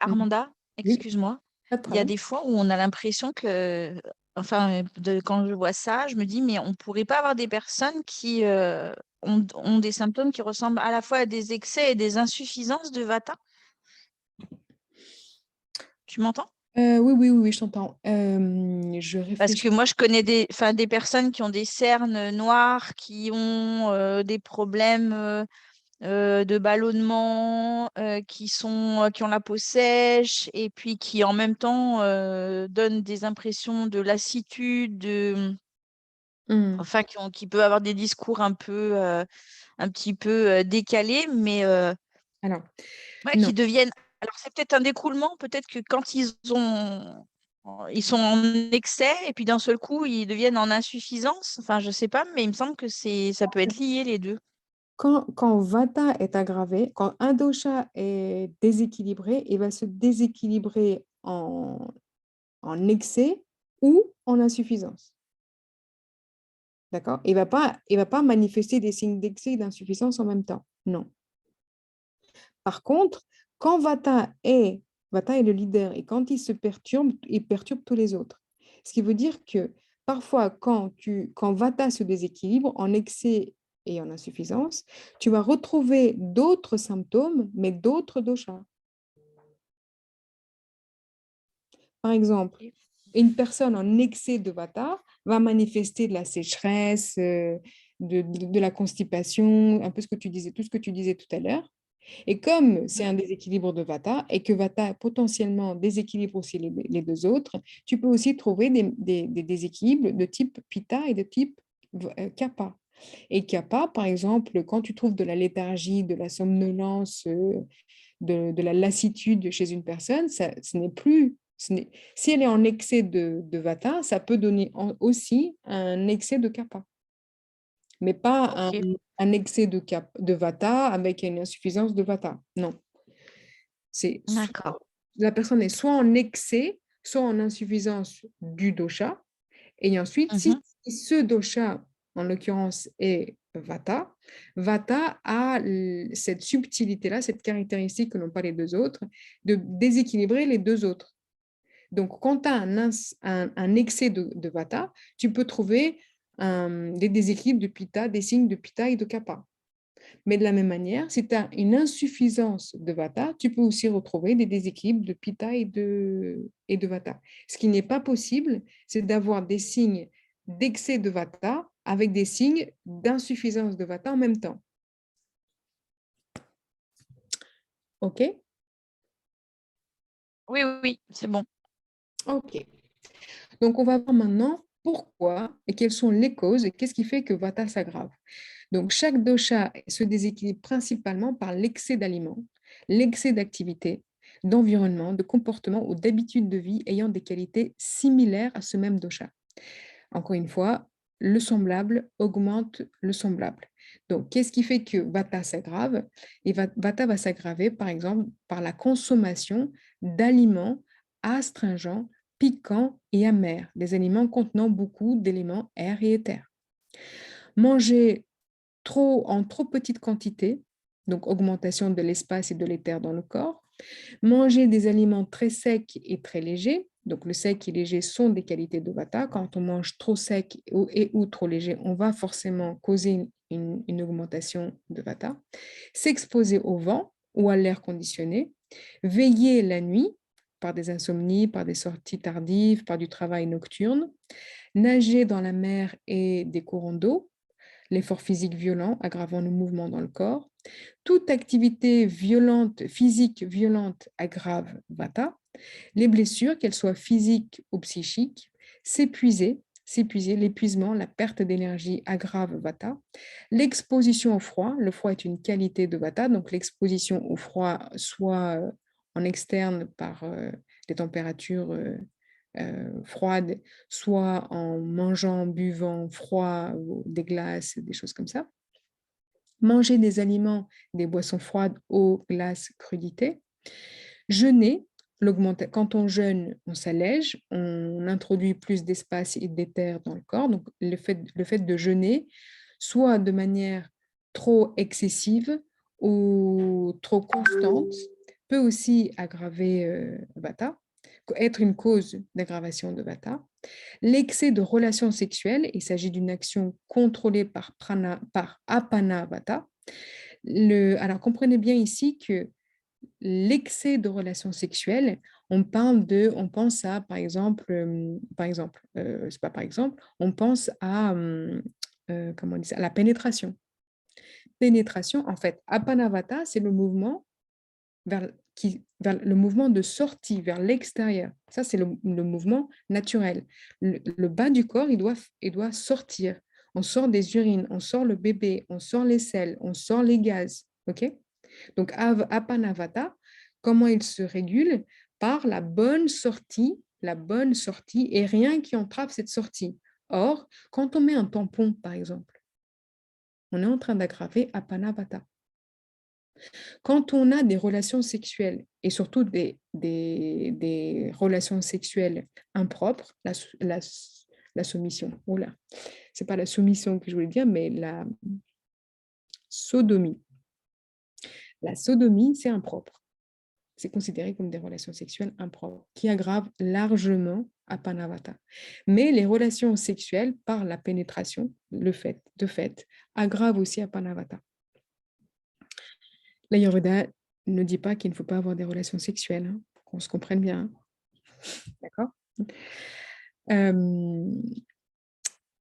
Armanda, Oui. excuse-moi. Pas de il y a problème. des fois où on a l'impression que, enfin, quand je vois ça, je me dis, mais on pourrait pas avoir des personnes qui ont des symptômes qui ressemblent à la fois à des excès et des insuffisances de Vata. Tu m'entends? Oui, je t'entends. Je Parce que réfléchis. moi, je connais des personnes qui ont des cernes noires, qui ont des problèmes de ballonnement, qui ont la peau sèche et puis qui en même temps donnent des impressions de lassitude, Hmm. enfin qui peuvent avoir des discours un petit peu décalés, mais Alors, ouais, non. qui deviennent. Alors c'est peut-être un découlement, peut-être que quand ils sont en excès et puis d'un seul coup ils deviennent en insuffisance. Enfin, je sais pas, mais il me semble que ça peut être lié les deux. Quand Vata est aggravé, quand un dosha est déséquilibré, il va se déséquilibrer en excès ou en insuffisance. D'accord? Il va pas manifester des signes d'excès et d'insuffisance en même temps. Non. Par contre, quand Vata est le leader et quand il perturbe tous les autres. Ce qui veut dire que parfois, quand Vata se déséquilibre en excès et en insuffisance, tu vas retrouver d'autres symptômes, mais d'autres doshas. Par exemple, une personne en excès de Vata va manifester de la sécheresse, de la constipation, un peu ce que tu disais, tout ce que tu disais tout à l'heure. Et comme c'est un déséquilibre de Vata et que Vata potentiellement déséquilibre aussi les deux autres, tu peux aussi trouver des déséquilibres de type Pitta et de type Kapha. Et Kapha, par exemple, quand tu trouves de la léthargie, de la somnolence, de la lassitude chez une personne, ce n'est plus. Si elle est en excès de Vata, ça peut donner aussi un excès de Kapha, mais pas Ok, un excès de Vata avec une insuffisance de Vata. Non. d'accord. La personne est soit en excès, soit en insuffisance du dosha. Et ensuite, si Mhm. ce dosha, en l'occurrence, est Vata, Vata a cette subtilité-là, cette caractéristique que n'ont pas les deux autres, de déséquilibrer les deux autres. Donc, quand tu as un excès de Vata, tu peux trouver des déséquilibres de Pitta, des signes de Pitta et de Kapha. Mais de la même manière, si tu as une insuffisance de Vata, tu peux aussi retrouver des déséquilibres de Pitta et de Vata. Ce qui n'est pas possible, c'est d'avoir des signes d'excès de Vata avec des signes d'insuffisance de Vata en même temps. OK? Oui, oui, oui, c'est bon. OK. Donc, on va voir maintenant pourquoi et quelles sont les causes et qu'est-ce qui fait que Vata s'aggrave. Donc, chaque dosha se déséquilibre principalement par l'excès d'aliments, l'excès d'activité, d'environnement, de comportement ou d'habitudes de vie ayant des qualités similaires à ce même dosha. Encore une fois, le semblable augmente le semblable. Donc, qu'est-ce qui fait que Vata s'aggrave? Et Vata va s'aggraver, par exemple, par la consommation d'aliments astringents, piquants et amers, des aliments contenant beaucoup d'éléments air et éther. Manger en trop petite quantité, donc augmentation de l'espace et de l'éther dans le corps. Manger des aliments très secs et très légers, donc le sec et léger sont des qualités de Vata. Quand on mange trop sec ou trop léger, on va forcément causer une augmentation de Vata. S'exposer au vent ou à l'air conditionné, veiller la nuit par des insomnies, par des sorties tardives, par du travail nocturne, nager dans la mer et des courants d'eau, l'effort physique violent aggravant le mouvement dans le corps. Toute activité violente, physique violente aggrave Vata. Les blessures, qu'elles soient physiques ou psychiques, s'épuiser, l'épuisement, la perte d'énergie aggrave Vata. L'exposition au froid, le froid est une qualité de Vata, donc l'exposition au froid, soit en externe par des températures froides, soit en mangeant, buvant froid, des glaces, des choses comme ça. Manger des aliments, des boissons froides, eau, glace, crudité. Jeûner, quand on jeûne, on s'allège, on introduit plus d'espace et d'éther dans le corps. Donc, le fait de jeûner, soit de manière trop excessive ou trop constante, peut aussi aggraver Vata. être une cause d'aggravation de Vata. L'excès de relations sexuelles, il s'agit d'une action contrôlée par Apana Vata. Alors, comprenez bien ici que l'excès de relations sexuelles, on pense à, c'est pas par exemple, on pense à, comment on dit ça, à la pénétration. Pénétration, en fait, Apanavata, c'est le mouvement vers le mouvement de sortie vers l'extérieur. Ça, c'est le mouvement naturel. Le bas du corps, il doit sortir. On sort des urines, on sort le bébé, on sort les selles, on sort les gaz. OK? Donc, Apanavata, comment il se régule? Par la bonne sortie et rien qui entrave cette sortie. Or, quand on met un tampon, par exemple, on est en train d'aggraver Apanavata. Quand on a des relations sexuelles, et surtout des relations sexuelles impropres, la soumission, oula, c'est pas la soumission que je voulais dire, mais la sodomie. La sodomie, c'est impropre. C'est considéré comme des relations sexuelles impropres, qui aggravent largement Apanavata. Mais les relations sexuelles, par la pénétration, de fait, aggravent aussi Apanavata. L'Ayurveda ne dit pas qu'il ne faut pas avoir des relations sexuelles, hein, qu'on se comprenne bien. Hein. D'accord?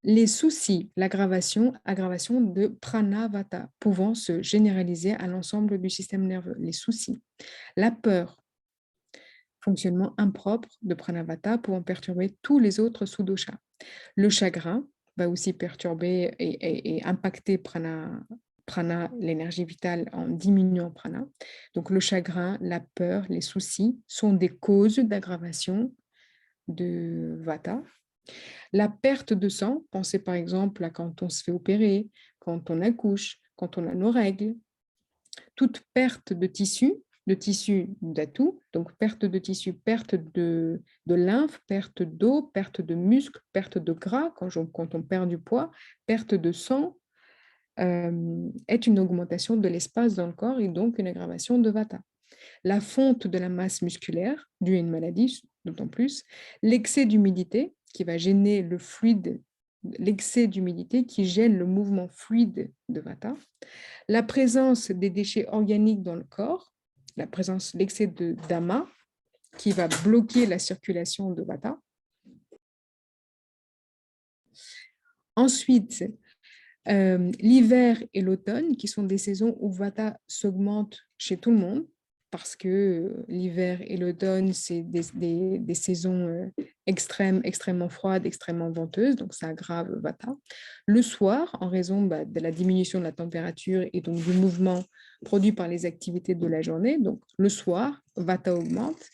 Les soucis, aggravation de Pranavata, pouvant se généraliser à l'ensemble du système nerveux. Les soucis. La peur, fonctionnement impropre de Pranavata, pouvant perturber tous les autres sous-doshas. Le chagrin va aussi perturber et impacter prana, l'énergie vitale, en diminuant prana. Donc le chagrin, la peur, les soucis sont des causes d'aggravation de Vata. La perte de sang, pensez par exemple à quand on se fait opérer, quand on accouche, quand on a nos règles. Toute perte de tissu d'atu, donc perte de tissu, perte de lymphe, perte d'eau, perte de muscle, perte de gras, quand on perd du poids, perte de sang, est une augmentation de l'espace dans le corps et donc une aggravation de Vata. La fonte de la masse musculaire, due à une maladie, d'autant plus, l'excès d'humidité qui va gêner le fluide, l'excès d'humidité qui gêne le mouvement fluide de Vata, la présence des déchets organiques dans le corps, l'excès de Dama qui va bloquer la circulation de Vata. Ensuite, l'hiver et l'automne, qui sont des saisons où Vata s'augmente chez tout le monde, parce que l'hiver et l'automne, c'est des saisons extrêmement froides, extrêmement venteuses, donc ça aggrave Vata. Le soir, en raison de la diminution de la température et donc du mouvement produit par les activités de la journée, donc le soir, Vata augmente.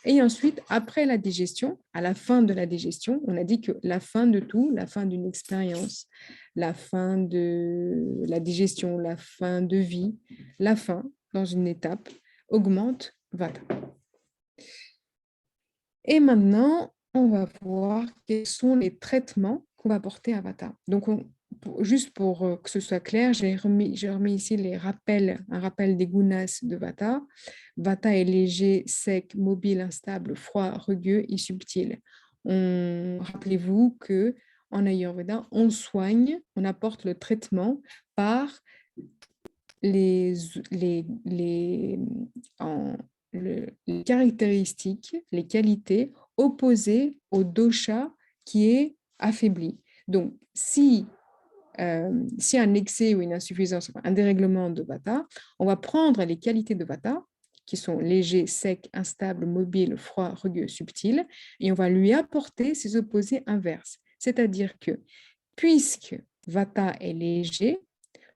Et ensuite, après la digestion, à la fin de la digestion, on a dit que la fin de tout, la fin d'une expérience, la fin de la digestion, la fin de vie, la fin dans une étape augmente Vata. Et maintenant, on va voir quels sont les traitements qu'on va apporter à Vata. Donc, juste pour que ce soit clair, j'ai remis ici un rappel des gunas de Vata. Vata est léger, sec, mobile, instable, froid, rugueux et subtil. Rappelez-vous que en Ayurveda, on soigne, on apporte le traitement par les caractéristiques, les qualités opposées au dosha qui est affaibli. Donc, si un excès ou une insuffisance, un dérèglement de Vata, on va prendre les qualités de Vata, qui sont légers, secs, instables, mobiles, froids, rugueux, subtils, et on va lui apporter ses opposés inverses. C'est-à-dire que, puisque Vata est léger,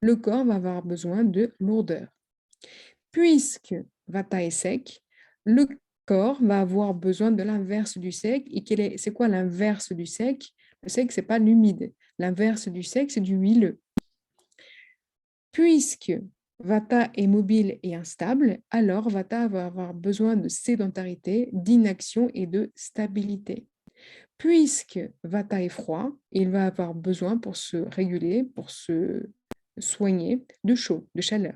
le corps va avoir besoin de lourdeur. Puisque Vata est sec, le corps va avoir besoin de l'inverse du sec. Et c'est quoi l'inverse du sec? Le sec, ce n'est pas l'humide. L'inverse du sec, c'est du huileux. Puisque Vata est mobile et instable, alors Vata va avoir besoin de sédentarité, d'inaction et de stabilité. Puisque Vata est froid, il va avoir besoin pour se réguler, pour se soigner, de chaud, de chaleur.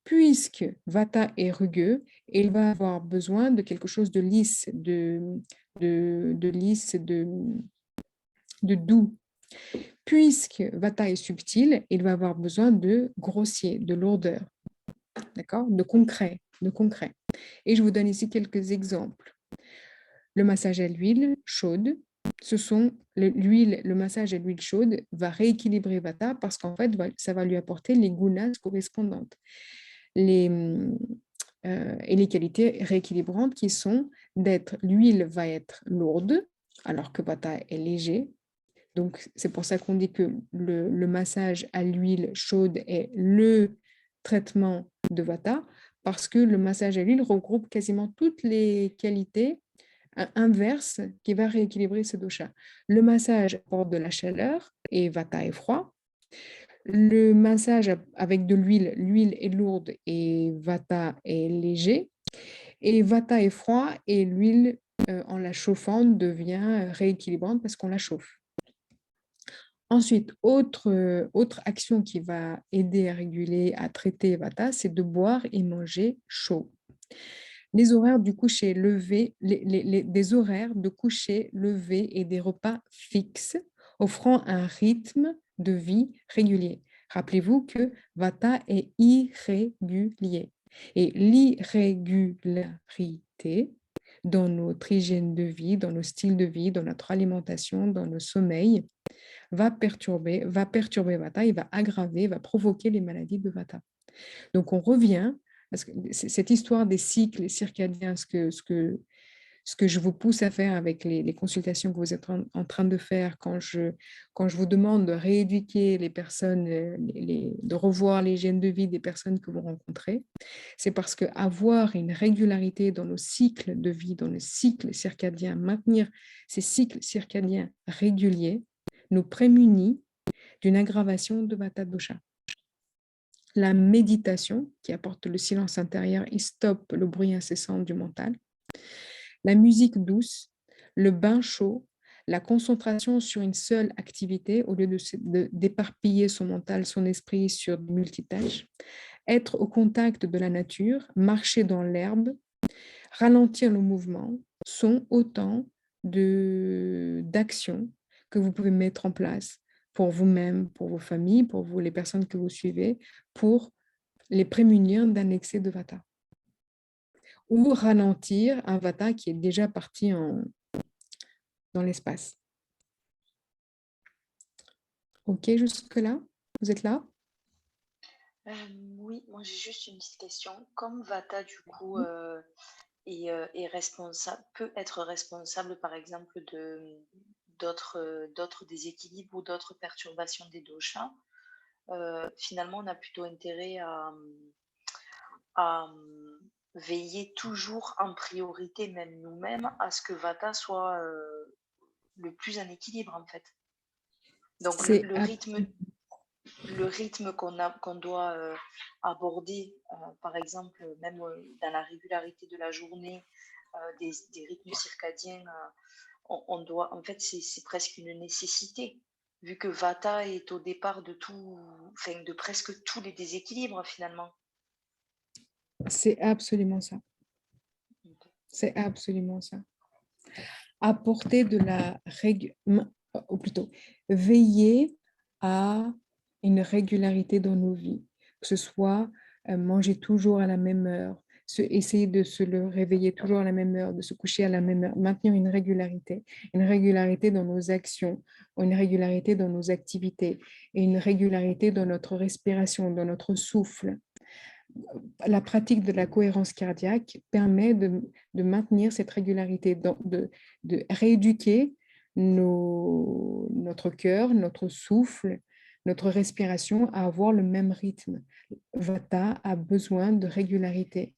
puisque Vata est rugueux, il va avoir besoin de quelque chose de lisse, lisse, de doux. Puisque Vata est subtil, il va avoir besoin de grossier, de lourdeur, d'accord, de concret, de concret. Et je vous donne ici quelques exemples. Le massage à l'huile chaude, le massage à l'huile chaude va rééquilibrer Vata parce qu'en fait, ça va lui apporter les gunas correspondantes. Et les qualités rééquilibrantes qui sont l'huile va être lourde, alors que Vata est léger. Donc, c'est pour ça qu'on dit que le massage à l'huile chaude est le traitement de Vata, parce que le massage à l'huile regroupe quasiment toutes les qualités inverses qui va rééquilibrer ce dosha. Le massage apporte de la chaleur et Vata est froid. Le massage avec de l'huile est lourde et Vata est léger. Et Vata est froid et l'huile, en la chauffant, devient rééquilibrante parce qu'on la chauffe. Ensuite, autre action qui va aider à réguler, à traiter Vata, c'est de boire et manger chaud. Les horaires du coucher levé, des horaires de coucher levé et des repas fixes, offrant un rythme de vie régulier. Rappelez-vous que Vata est irrégulier. Et l'irrégularité dans notre hygiène de vie, dans nos styles de vie, dans notre alimentation, dans le sommeil, va perturber Vata, il va aggraver, va provoquer les maladies de Vata. Donc, on revient, parce que cette histoire des cycles circadiens, ce que je vous pousse à faire avec les consultations que vous êtes en train de faire, quand je vous demande de rééduquer les personnes, de revoir l'hygiène de vie des personnes que vous rencontrez, c'est parce qu'avoir une régularité dans nos cycles de vie, dans le cycle circadien, maintenir ces cycles circadiens réguliers, nous prémunit d'une aggravation de Vata dosha. La méditation, qui apporte le silence intérieur et stoppe le bruit incessant du mental. La musique douce, le bain chaud, la concentration sur une seule activité au lieu d'éparpiller son mental, son esprit sur des multitâches. Être au contact de la nature, marcher dans l'herbe, ralentir le mouvement sont autant d'actions que vous pouvez mettre en place pour vous-même, pour vos familles, pour vous, les personnes que vous suivez, pour les prémunir d'un excès de Vata. Ou ralentir un Vata qui est déjà parti dans l'espace. Ok, jusque-là? Vous êtes là? Oui, moi j'ai juste une petite question. Comme Vata, du coup, est responsable, peut être responsable, par exemple, d'autres déséquilibres ou d'autres perturbations des doshas, finalement, on a plutôt intérêt à veiller toujours en priorité, même nous-mêmes, à ce que Vata soit le plus en équilibre, en fait. Donc, le rythme qu'on doit aborder, par exemple, même dans la régularité de la journée, des rythmes circadiens, on doit, en fait, c'est presque une nécessité, vu que Vata est au départ de presque tous les déséquilibres, finalement. C'est absolument ça. C'est absolument ça. Apporter de la ou plutôt veiller à une régularité dans nos vies, que ce soit manger toujours à la même heure, essayer de se le réveiller toujours à la même heure, de se coucher à la même heure, maintenir une régularité dans nos actions, une régularité dans nos activités et une régularité dans notre respiration, dans notre souffle. La pratique de la cohérence cardiaque permet de maintenir cette régularité, de rééduquer notre cœur, notre souffle, notre respiration à avoir le même rythme. Vata a besoin de régularité.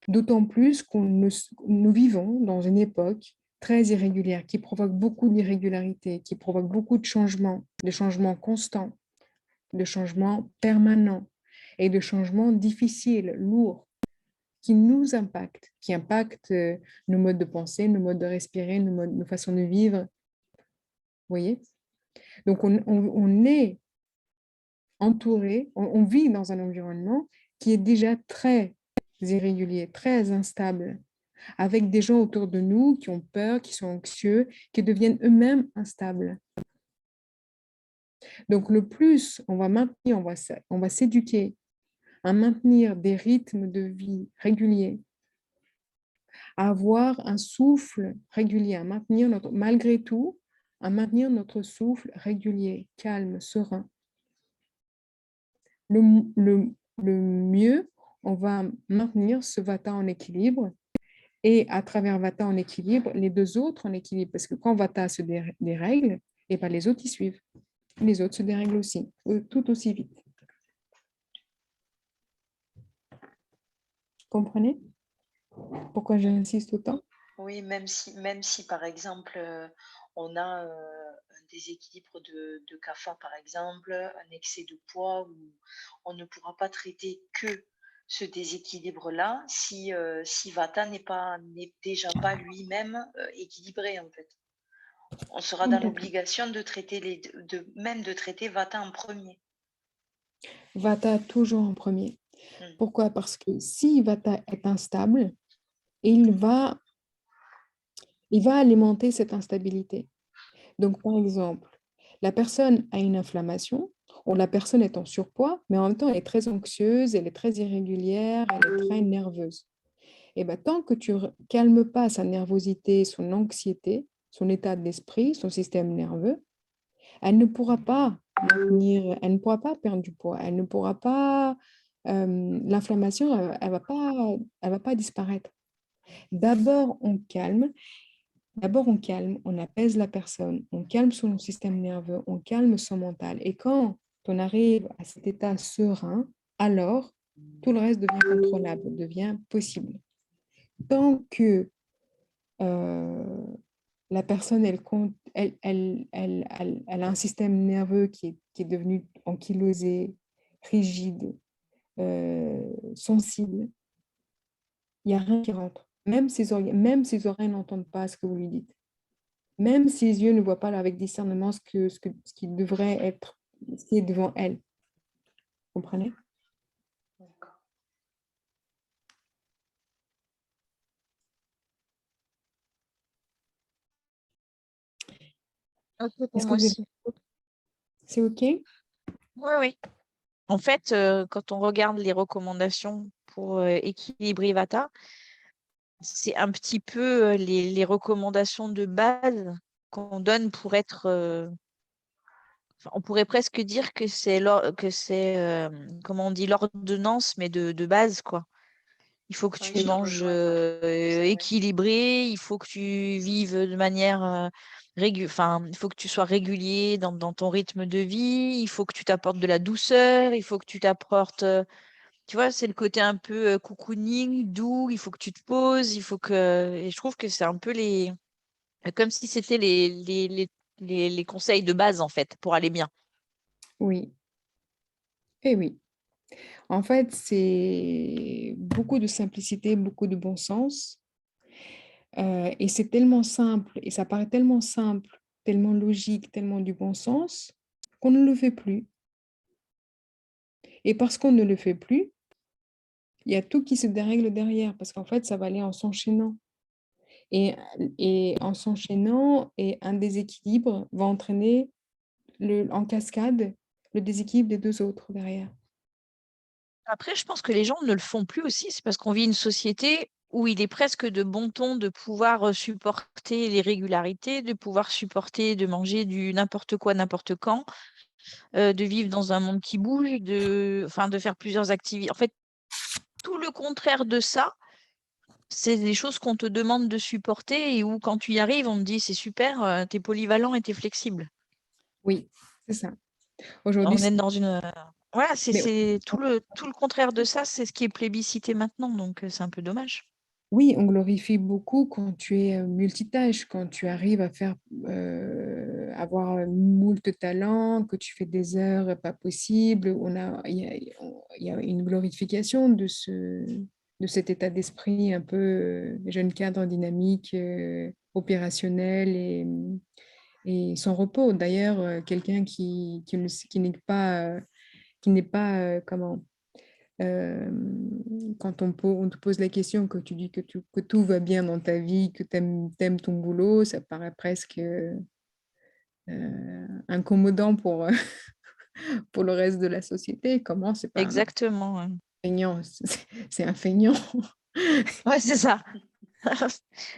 D'autant plus que nous vivons dans une époque très irrégulière, qui provoque beaucoup d'irrégularités, qui provoque beaucoup de changements constants, de changements permanents et de changements difficiles, lourds, qui nous impactent, qui impactent nos modes de pensée, nos modes de respirer, nos façons de vivre. Vous voyez? Donc, on est entouré, on vit dans un environnement qui est déjà très irrégulier, très instable, avec des gens autour de nous qui ont peur, qui sont anxieux, qui deviennent eux-mêmes instables. Donc, le plus on va maintenir, on va s'éduquer à maintenir des rythmes de vie réguliers, à avoir un souffle régulier, à maintenir malgré tout, à maintenir notre souffle régulier, calme, serein. Le, le mieux, on va maintenir ce vata en équilibre et à travers vata en équilibre, les deux autres en équilibre. Parce que quand vata se dérègle, et ben les autres y suivent. Les autres se dérèglent aussi, tout aussi vite. Comprenez pourquoi j'insiste autant? Oui, même si par exemple, on a un déséquilibre de kapha, par exemple, un excès de poids, où on ne pourra pas traiter que ce déséquilibre-là si Vata n'est déjà pas lui-même équilibré, en fait. On sera dans l'obligation de traiter de traiter Vata en premier. Vata toujours en premier. Pourquoi? Parce que si Vata est instable, il va alimenter cette instabilité. Donc, par exemple, la personne a une inflammation, ou la personne est en surpoids, mais en même temps, elle est très anxieuse, elle est très irrégulière, elle est très nerveuse. Et bien, tant que tu ne calmes pas sa nervosité, son anxiété, son état d'esprit, son système nerveux, elle ne pourra pas elle ne pourra pas perdre du poids, elle ne pourra pas, l'inflammation, elle va pas disparaître. D'abord, on apaise la personne, on calme son système nerveux, on calme son mental. Et quand on arrive à cet état serein, alors tout le reste devient contrôlable, devient possible. Tant que la personne, elle a un système nerveux qui est devenu ankylosé, rigide, sensible, il n'y a rien qui rentre. Même ses oreilles n'entendent pas ce que vous lui dites. Même ses yeux ne voient pas avec discernement ce qui devrait être, ce qui est devant elle. Vous comprenez? Ok, pour Est-ce que moi vous êtes... aussi. C'est OK? Oui, oui. En fait, quand on regarde les recommandations pour équilibrer Vata, c'est un petit peu les recommandations de base qu'on donne pour être. On pourrait presque dire que c'est comment on dit, l'ordonnance, mais de base, quoi. Il faut que Oui, tu je manges rejoins ouais. équilibré, il faut que tu vives de manière enfin, il faut que tu sois régulier dans ton rythme de vie, il faut que tu t'apportes de la douceur, il faut que tu t'apportes, tu vois, c'est le côté un peu cocooning, doux, il faut que tu te poses, et je trouve que c'est un peu comme si c'était les conseils de base, en fait, pour aller bien. Oui. Eh oui. En fait, c'est beaucoup de simplicité, beaucoup de bon sens. Et c'est tellement simple, et ça paraît tellement simple, tellement logique, tellement du bon sens, qu'on ne le fait plus. Et parce qu'on ne le fait plus, il y a tout qui se dérègle derrière, parce qu'en fait, ça va aller en s'enchaînant. Et en s'enchaînant, et un déséquilibre va entraîner en cascade le déséquilibre des deux autres derrière. Après, je pense que les gens ne le font plus aussi. C'est parce qu'on vit une société où il est presque de bon ton de pouvoir supporter les régularités, de pouvoir supporter de manger du n'importe quoi, n'importe quand, de vivre dans un monde qui bouge, enfin, de faire plusieurs activités. En fait, tout le contraire de ça, c'est des choses qu'on te demande de supporter et où quand tu y arrives, on te dit c'est super, t'es polyvalent et t'es flexible. Oui, c'est ça. Aujourd'hui, On est dans une. Voilà, mais c'est tout le contraire de ça, c'est ce qui est plébiscité maintenant, donc c'est un peu dommage. oui, on glorifie beaucoup quand tu es multitâche, quand tu arrives à faire avoir moult talents, que tu fais des heures pas possibles. Il y a une glorification de cet état d'esprit un peu jeune cadre dynamique, opérationnel et sans repos. D'ailleurs, quelqu'un qui n'est pas, comment quand on te pose la question, que tu dis que tout va bien dans ta vie, que tu aimes ton boulot, ça paraît presque incommodant pour, pour le reste de la société. Comment c'est pas un Exactement. Ouais, feignant, c'est un feignant. ouais, c'est ça.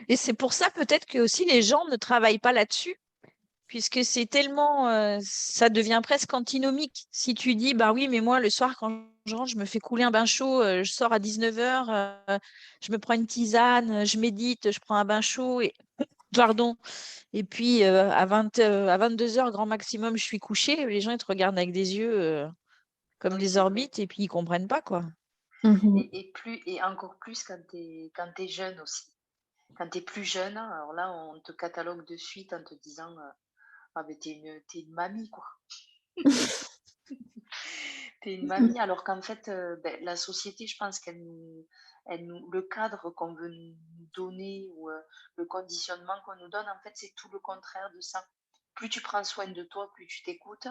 Et c'est pour ça peut-être que aussi les gens ne travaillent pas là-dessus, puisque c'est tellement, ça devient presque antinomique. Si tu dis, bah oui, mais moi, le soir, quand je rentre, je me fais couler un bain chaud, je sors à 19h, je me prends une tisane, je médite, je prends un bain chaud, et pardon, et puis à 22h, grand maximum, je suis couchée, les gens, ils te regardent avec des yeux comme Oui, des c'est vrai. orbites, et puis ils comprennent pas, quoi. Mhm. Et encore plus quand t'es jeune aussi. Quand t'es plus jeune, alors là, on te catalogue de suite en te disant ah ben t'es une mamie, quoi. T'es une mamie, alors qu'en fait, ben, la société, je pense le cadre qu'on veut nous donner ou le conditionnement qu'on nous donne, en fait, c'est tout le contraire de ça. Plus tu prends soin de toi, plus tu t'écoutes,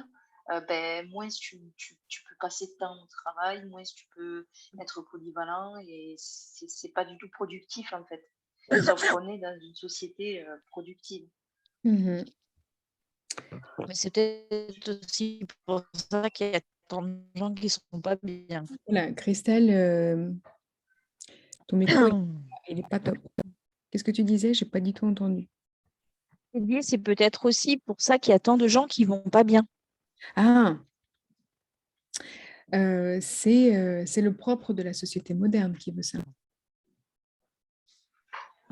ben, moins tu peux passer de temps au travail, moins tu peux être polyvalent et c'est pas du tout productif, en fait. Sauf qu'on est dans une société productive. Mhm. Mais c'est peut-être aussi pour ça qu'il y a tant de gens qui sont pas bien. Voilà, Christelle, ton micro, il est pas top. Qu'est-ce que tu disais? J'ai pas du tout entendu. C'est peut-être aussi pour ça qu'il y a tant de gens qui vont pas bien. Ah, c'est le propre de la société moderne qui veut ça.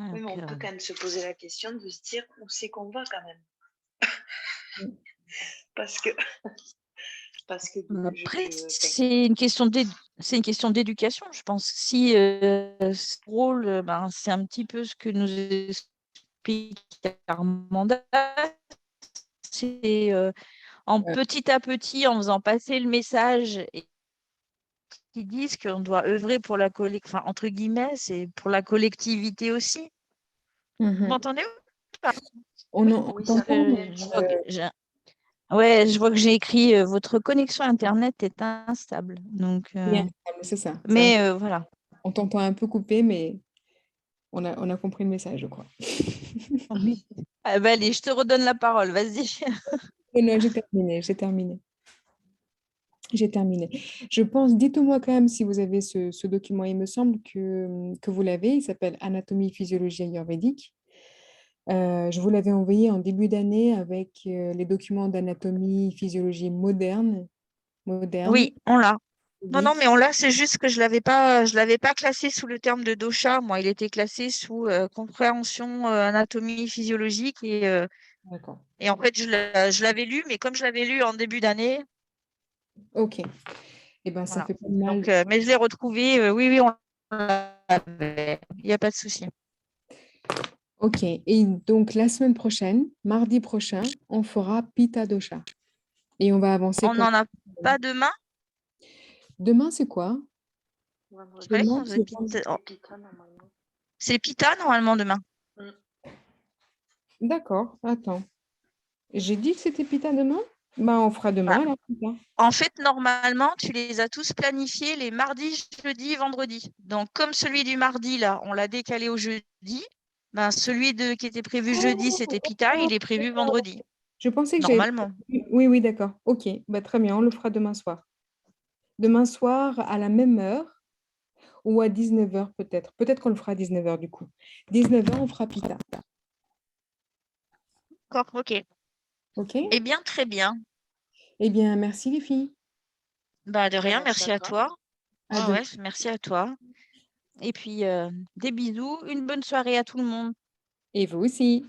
Oui, mais Donc, on peut quand même se poser la question de se dire où c'est qu'on va quand même. Parce que après, c'est une question d'éducation, je pense. Si ce rôle, ben, c'est un petit peu ce que nous explique Armanda, c'est en petit à petit, en faisant passer le message et qui disent qu'on doit œuvrer pour la enfin, entre guillemets, c'est pour la collectivité aussi. Vous Mhm. m'entendez ou pas? On Oui, ça t'entend, fait mais, je vois que j'ai écrit votre connexion Internet est instable. Donc, bien, c'est ça. mais voilà. On t'entend un peu coupé, mais on a compris le message, je crois. Ah bah allez, je te redonne la parole, vas-y. Non, j'ai terminé. Je pense, dites-moi quand même si vous avez ce document. Il me semble que vous l'avez. Il s'appelle Anatomie, physiologie ayurvédique. Je vous l'avais envoyé en début d'année avec les documents d'anatomie, physiologie moderne. Oui, on l'a. Non, non, Vite. mais on l'a, c'est juste que je l'avais pas classé sous le terme de dosha. Moi, il était classé sous compréhension anatomie physiologique D'accord. et en fait, je l'avais lu, mais comme je l'avais lu en début d'année, Ok. Eh ben, ça voilà. fait pas de mal. Donc, mais je l'ai retrouvé. Oui, oui, on l'avait. Il n'y a pas de souci. Ok. Et donc, la semaine prochaine, mardi prochain, on fera Pitta Dosha. Et on va avancer On comme... n'en a pas demain. Demain, c'est quoi? vendredi, Ouais, Demain, c'est c'est Pita normalement. c'est Pita normalement demain. D'accord. Attends. J'ai dit que c'était Pitta demain? Ben, on fera demain Voilà. alors, Pitta. En fait, normalement, tu les as tous planifiés les mardis, jeudis, vendredis. Donc, comme celui du mardi, là, on l'a décalé au jeudi, ben, celui qui était prévu jeudi, c'était Pita, il est prévu vendredi, Je pensais que j'avais... normalement. Oui, oui, d'accord. Ok. Bah, très bien, on le fera demain soir. Demain soir, à la même heure, ou à 19h peut-être. Peut-être qu'on le fera à 19h du coup. 19h, on fera Pita. D'accord, ok. Ok? Eh bien, très bien. Eh bien, merci les filles. Bah, de rien, Merci merci à à toi. toi. À Ouais, demain. ouais, merci à toi. Et puis, des bisous, une bonne soirée à tout le monde. Et vous aussi.